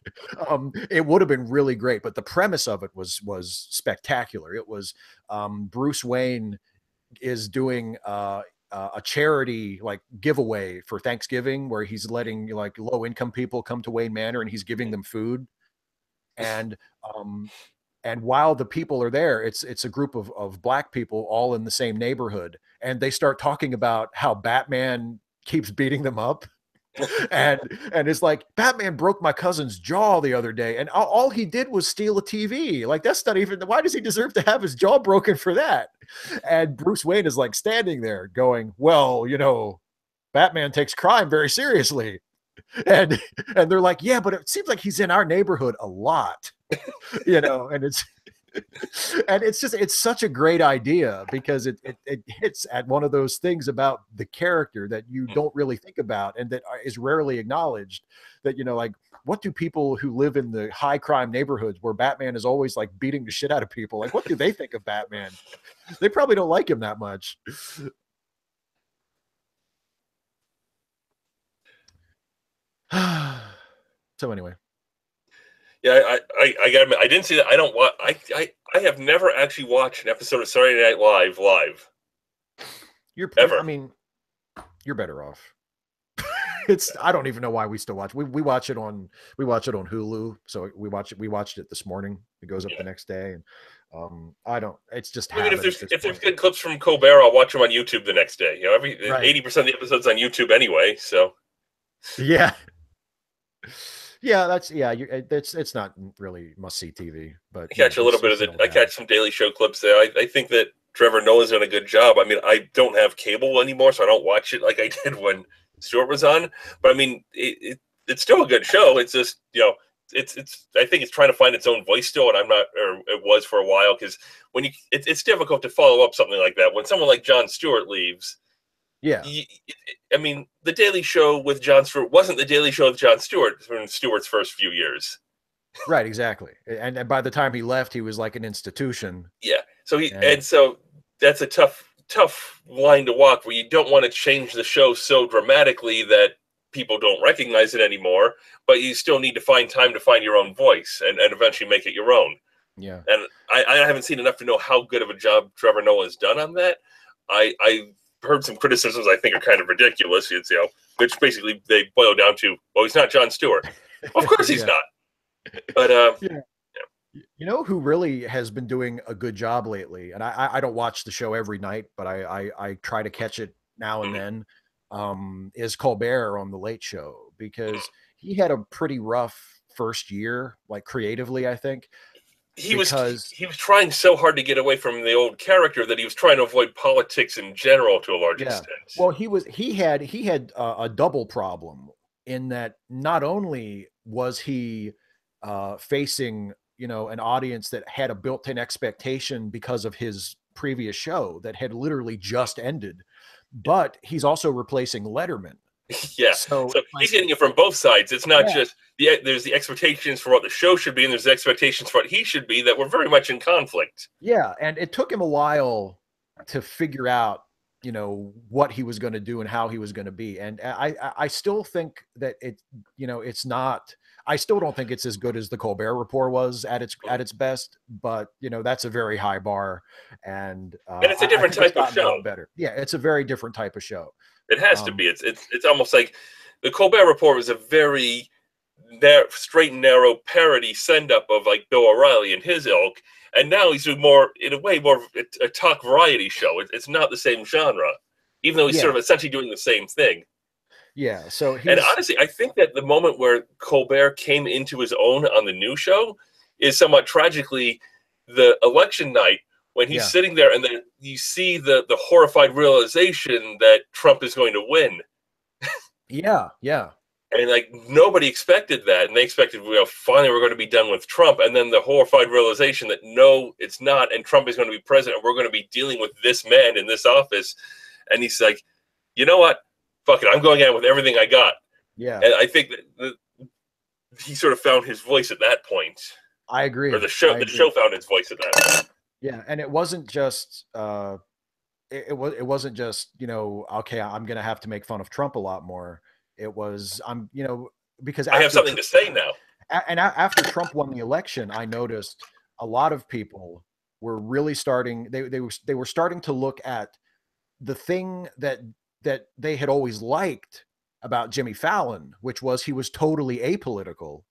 it would have been really great. But the premise of it was spectacular. It was Bruce Wayne is doing a charity like giveaway for Thanksgiving, where he's letting like low income people come to Wayne Manor and he's giving them food. And um, and while the people are there, it's a group of black people all in the same neighborhood, and they start talking about how Batman keeps beating them up. and it's like, Batman broke my cousin's jaw the other day, and all he did was steal a TV. Like, that's not even, why does he deserve to have his jaw broken for that? And Bruce Wayne is like standing there going, well, Batman takes crime very seriously. And they're like, yeah, but it seems like he's in our neighborhood a lot. And it's such a great idea, because it hits at one of those things about the character that you don't really think about, and that is rarely acknowledged, that like, what do people who live in the high crime neighborhoods where Batman is always like beating the shit out of people, like, what do they think of Batman? They probably don't like him that much. So anyway, Yeah, I got. I didn't see that. I don't watch. I have never actually watched an episode of Saturday Night Live live. I mean, you're better off. I don't even know why we still watch. We watch it on Hulu. So we watched it this morning. It goes up the next day, and I don't. It's just. I mean, if there's good clips from Colbert, I'll watch them on YouTube the next day. 80% of the episodes on YouTube anyway. So. Yeah. Yeah, it's not really must see TV, but I catch a little bit of it. I catch some Daily Show clips there. I think that Trevor Noah's done a good job. I mean, I don't have cable anymore, so I don't watch it like I did when Stewart was on. But I mean, it's still a good show. It's just it's I think it's trying to find its own voice still, and I'm not, or it was for a while, because when it's difficult to follow up something like that when someone like Jon Stewart leaves. Yeah. I mean, the Daily Show with Jon Stewart wasn't the Daily Show with Jon Stewart from Stewart's first few years. Right, exactly. And by the time he left, he was like an institution. Yeah. So so that's a tough line to walk, where you don't want to change the show so dramatically that people don't recognize it anymore, but you still need to find time to find your own voice and eventually make it your own. Yeah. And I haven't seen enough to know how good of a job Trevor Noah has done on that. I heard some criticisms I think are kind of ridiculous. It's which basically they boil down to, well, he's not Jon Stewart. Of course he's not. But you know who really has been doing a good job lately, and I don't watch the show every night, but I try to catch it now and then, is Colbert on the Late Show, because he had a pretty rough first year, like creatively, I think. He was trying so hard to get away from the old character that he was trying to avoid politics in general to a large extent. Well, he had a double problem, in that not only was he facing an audience that had a built-in expectation because of his previous show that had literally just ended, but he's also replacing Letterman. Yeah, so he's getting it from both sides. It's not just there's the expectations for what the show should be, and there's the expectations for what he should be that were very much in conflict. Yeah, and it took him a while to figure out, what he was going to do and how he was going to be. And I still think that it's not. I still don't think it's as good as the Colbert Report was at its best, but that's a very high bar, and it's a different type of show. Better, yeah, it's a very different type of show. It has to be. It's almost like the Colbert Report was a very straight and narrow parody send-up of like Bill O'Reilly and his ilk, and now he's doing more of a talk variety show. It's not the same genre, even though he's sort of essentially doing the same thing. Yeah. So and honestly, I think that the moment where Colbert came into his own on the new show is somewhat tragically the election night, when he's sitting there and then you see the horrified realization that Trump is going to win. Yeah. And like nobody expected that, and they expected, finally we're going to be done with Trump, and then the horrified realization that no, it's not, and Trump is going to be president, and we're going to be dealing with this man in this office, and he's like, you know what, fuck it, I'm going at it with everything I got. Yeah, and I think that he sort of found his voice at that point. I agree. Or the show found its voice at that point. Yeah, and it wasn't just it wasn't just okay, I'm gonna have to make fun of Trump a lot more. It was because I have something to say now. And after Trump won the election, I noticed a lot of people were really starting. They were starting to look at the thing that they had always liked about Jimmy Fallon, which was he was totally apolitical.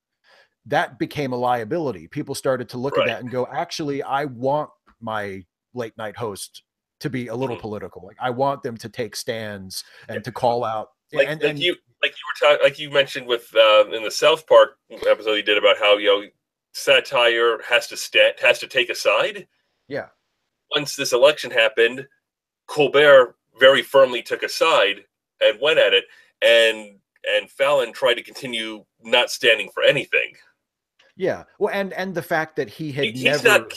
That became a liability. People started to look at that and go, actually, I want my late night host to be a little political. Like I want them to take stands and to call out. Like like you were talking, like you mentioned with in the South Park episode you did about how satire has to take a side. Yeah. Once this election happened, Colbert very firmly took a side and went at it, and Fallon tried to continue not standing for anything. Yeah. Well, and the fact that he had He's never. not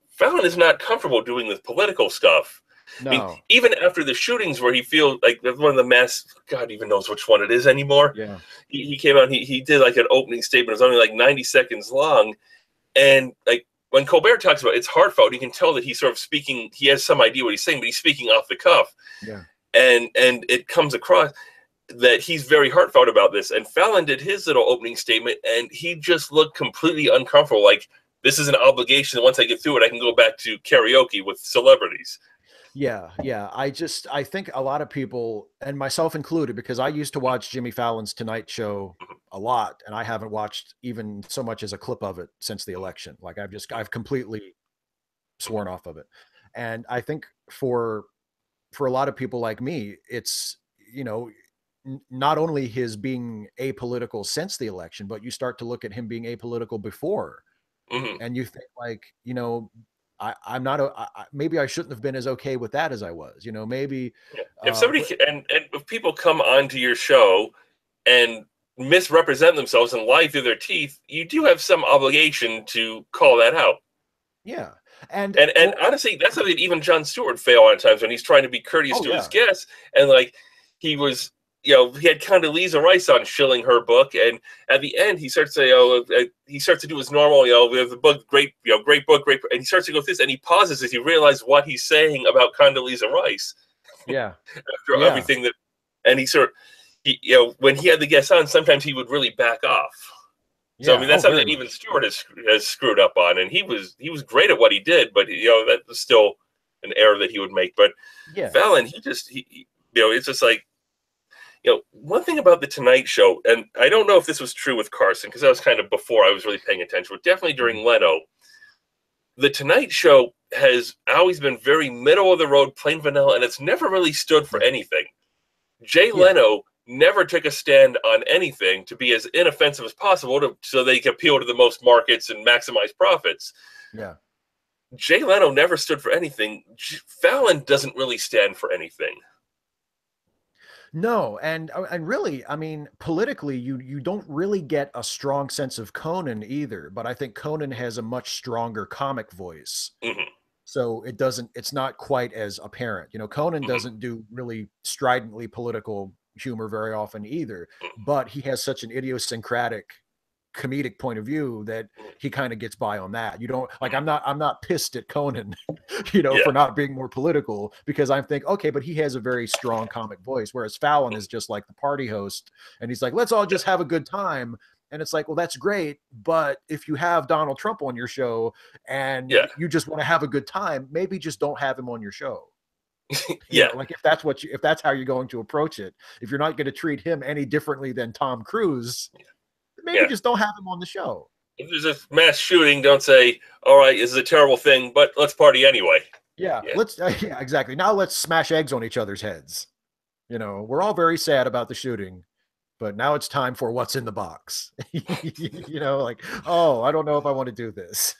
Fallon is not comfortable doing this political stuff. I mean, No. even after the shootings where he feels like one of the mass, God even knows which one it is anymore. Yeah. He came out, he did like an opening statement. It was only like 90 seconds long. And like when Colbert talks about it, it's heartfelt. You can tell that he's sort of speaking, he has some idea what he's saying, but he's speaking off the cuff. Yeah. And it comes across that he's very heartfelt about this. And Fallon did his little opening statement, and he just looked completely uncomfortable. Like, this is an obligation. Once I get through it, I can go back to karaoke with celebrities. Yeah, yeah. I think a lot of people, and myself included, because I used to watch Jimmy Fallon's Tonight Show a lot, and I haven't watched even so much as a clip of it since the election. Like I've completely sworn off of it. And I think for a lot of people like me, it's, not only his being apolitical since the election, but you start to look at him being apolitical before, Mm-hmm. and you think like, I'm not, maybe I shouldn't have been as okay with that as I was, maybe, Yeah. If somebody but and if people come onto your show and misrepresent themselves and lie through their teeth, you do have some obligation to call that out. yeah. And And well, honestly, that's something that even Jon Stewart fail on times when he's trying to be courteous oh to his yeah, guests, and like he was. He had Condoleezza Rice on shilling her book, and at the end, he starts to, he starts to do his normal, we have the book, great, great book, great, and he starts to go through this, and he pauses as he realizes what he's saying about Condoleezza Rice yeah, after yeah, everything that, and when he had the guests on, sometimes he would really back off. So I yeah. mean, Oh, that's something very that even much. Stewart has screwed up on, and he was great at what he did, but that was still an error that he would make. But Yeah, Fallon, it's just like, one thing about the Tonight Show, and I don't know if this was true with Carson because that was kind of before I was really paying attention, but definitely mhm, during Leno, the Tonight Show has always been very middle of the road, plain vanilla, and it's never really stood for yeah, anything. Jay yeah, Leno never took a stand on anything to be as inoffensive as possible so they can appeal to the most markets and maximize profits. yeah. Jay Leno never stood for anything. Fallon doesn't really stand for anything. No, and really, I mean, politically, you don't really get a strong sense of Conan either. But I think Conan has a much stronger comic voice, Mm-hmm, so it's not quite as apparent. Conan mm-hmm, doesn't do really stridently political humor very often either, but he has such an idiosyncratic comedic point of view that he kind of gets by on that. You don't like, mm-hmm. I'm not pissed at Conan, Yeah, for not being more political, because I'm thinking, okay, but he has a very strong comic voice, whereas Fallon is just like the party host, and he's like, let's all yeah, just have a good time. And it's like, well, that's great, but if you have Donald Trump on your show and yeah, you just want to have a good time, maybe just don't have him on your show. yeah, Like if that's how you're going to approach it, if you're not going to treat him any differently than Tom Cruise, maybe yeah. just don't have him on the show. If there's a mass shooting, don't say, "All right, this is a terrible thing, but let's party anyway." Yeah, Yeah, yeah, exactly. Now let's smash eggs on each other's heads. We're all very sad about the shooting, but now it's time for what's in the box. Like, oh, I don't know if I want to do this.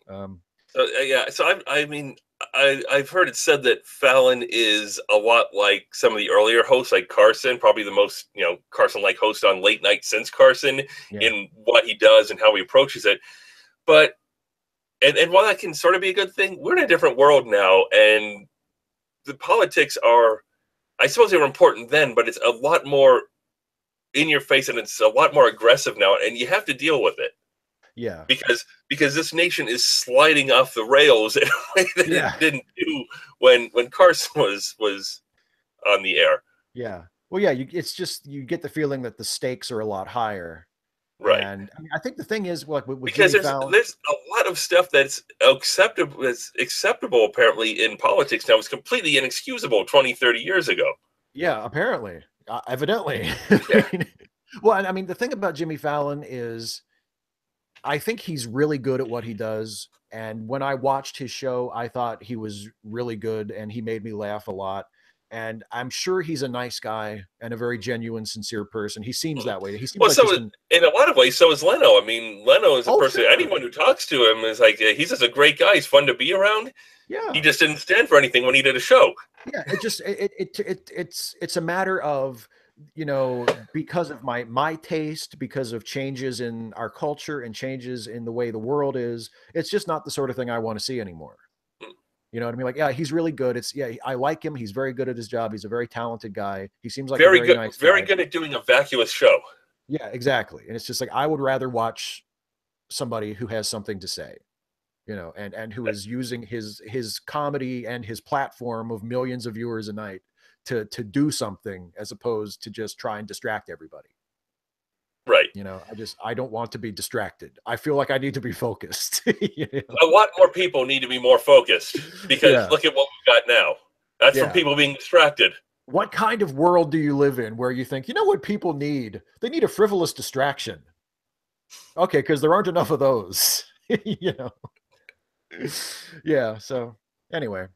Um, so yeah. So I mean, I've heard it said that Fallon is a lot like some of the earlier hosts, like Carson, probably the most Carson-like host on late night since Carson yeah, in what he does and how he approaches it. But and while that can sort of be a good thing, we're in a different world now, and the politics are, I suppose they were important then, but it's a lot more in your face and it's a lot more aggressive now, and you have to deal with it yeah, because this nation is sliding off the rails in a way that it yeah, didn't do when Carson was on the air. yeah. Well, yeah, it's just you get the feeling that the stakes are a lot higher. Right. And I mean, I think the thing is, like with Because Jimmy there's Fallon, there's a lot of stuff that's acceptable apparently in politics now. It's completely inexcusable 20, 30 years ago. yeah, apparently, evidently. Yeah. Well, and I mean, the thing about Jimmy Fallon is I think he's really good at what he does. And when I watched his show, I thought he was really good and he made me laugh a lot. And I'm sure he's a nice guy and a very genuine, sincere person. He seems that way. He seems Well, like so just an in a lot of ways, so is Leno. I mean, Leno is a oh person. sure, Anyone who talks to him is like he's just a great guy. He's fun to be around. He yeah, just didn't stand for anything when he did a show. yeah. It's a matter of, because of my taste, because of changes in our culture and changes in the way the world is. It's just not the sort of thing I want to see anymore. You know what I mean? Like, yeah, he's really good. I like him. He's very good at his job. He's a very talented guy. He seems like a Very very good, nice very guy. good at doing a vacuous show. Yeah, exactly. And it's just like I would rather watch somebody who has something to say, and who is using his comedy and his platform of millions of viewers a night to do something as opposed to just try and distract everybody. Right. I don't want to be distracted. I feel like I need to be focused. A lot more people need to be more focused because Yeah. look at what we've got now. That's from Yeah. people being distracted. What kind of world do you live in where you think, what people need? They need a frivolous distraction. Okay, because there aren't enough of those. Yeah. So anyway,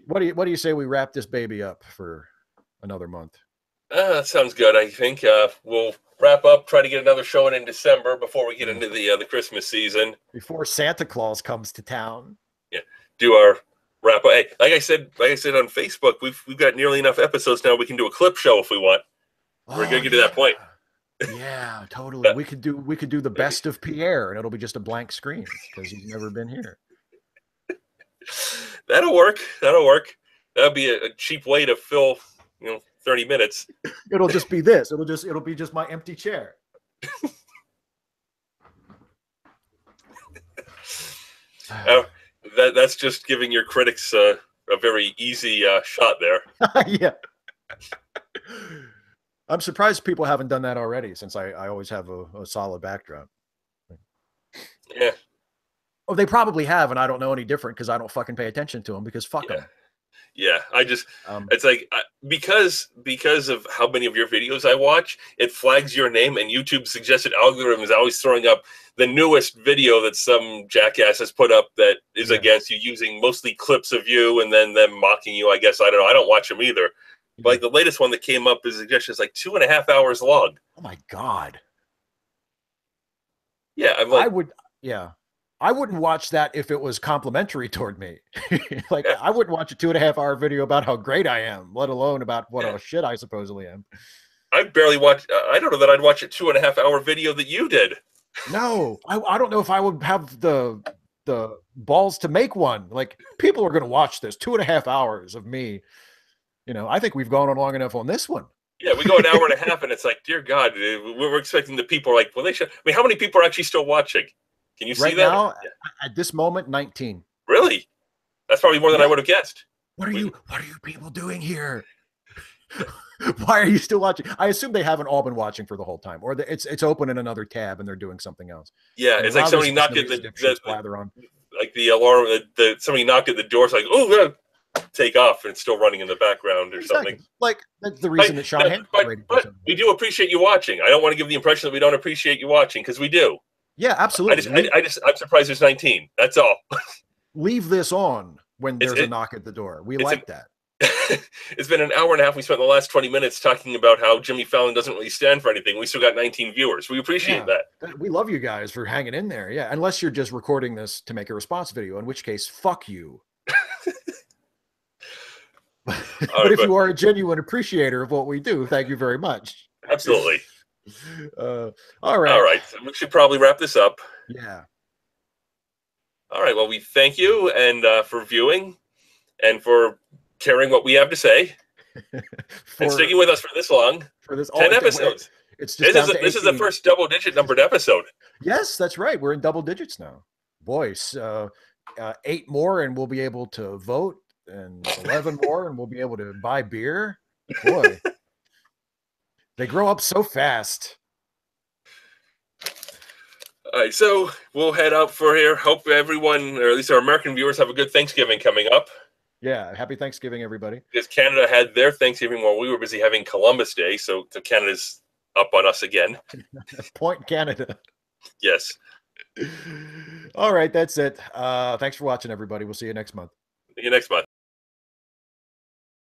what do you say we wrap this baby up for another month? That sounds good. I think we'll wrap up. Try to get another show in December before we get into the Christmas season. Before Santa Claus comes to town. Yeah. Do our wrap up. Hey, like I said on Facebook, we've got nearly enough episodes now. We can do a clip show if we want. We're gonna get to that point. Yeah, totally. We could do the best of Pierre, and it'll be just a blank screen because he's never been here. That'll work. That'll be a cheap way to fill 30 minutes. It'll just be this. It'll be just my empty chair. That's just giving your critics a very easy shot there. Yeah. I'm surprised people haven't done that already, since I always have a solid backdrop. Yeah. Oh, they probably have, and I don't know any different because I don't fucking pay attention to them because fuck them. Yeah, I just it's like because of how many of your videos I watch, it flags your name, and YouTube suggested algorithm is always throwing up the newest video that some jackass has put up that is against you, using mostly clips of you and then them mocking you. I guess I don't know. I don't watch them either. But like the latest one that came up is suggestions like 2.5 hours long. Oh my god. Yeah, I'm like, I wouldn't watch that if it was complimentary toward me. Like, I wouldn't watch a 2.5-hour video about how great I am, let alone about what a shit I supposedly am. I barely watch. I don't know that I'd watch a 2.5-hour video that you did. No, I don't know if I would have the balls to make one. Like, people are going to watch this 2.5 hours of me. I think we've gone on long enough on this one. Yeah, we go an hour and a half, and it's like, dear God, we're expecting the people like, well, they should. I mean, how many people are actually still watching? Can you see right that? Now, at this moment, 19. Really? That's probably more than I would have guessed. What are you people doing here? Why are you still watching? I assume they haven't all been watching for the whole time, or it's open in another tab and they're doing something else. Yeah, it's like somebody knocked at the alarm. Somebody knocked at the door. It's like, oh, take off, and it's still running in the background or something. Like that's the reason that Sean. But we do appreciate you watching. I don't want to give the impression that we don't appreciate you watching, because we do. Yeah, absolutely. I'm surprised there's 19. That's all. Leave this on when there's a knock at the door. We like that. It's been an hour and a half. We spent the last 20 minutes talking about how Jimmy Fallon doesn't really stand for anything. We still got 19 viewers. We appreciate that. We love you guys for hanging in there. Yeah, unless you're just recording this to make a response video, in which case, fuck you. But if you are a genuine appreciator of what we do, thank you very much. Absolutely. All right. All right. So we should probably wrap this up. Yeah. All right. Well, we thank you and for viewing and for caring what we have to say and sticking with us for this long. For this 10 episodes. It's just this is the first double-digit numbered episode. Yes, that's right. We're in double digits now. Boys, 8 more and we'll be able to vote, and 11 more and we'll be able to buy beer. Boy, they grow up so fast. All right, so we'll head out for here. Hope everyone, or at least our American viewers, have a good Thanksgiving coming up. Yeah, happy Thanksgiving, everybody. Because Canada had their Thanksgiving while we were busy having Columbus Day, so Canada's up on us again. Point Canada. Yes. All right, that's it. Thanks for watching, everybody. We'll see you next month. See you next month.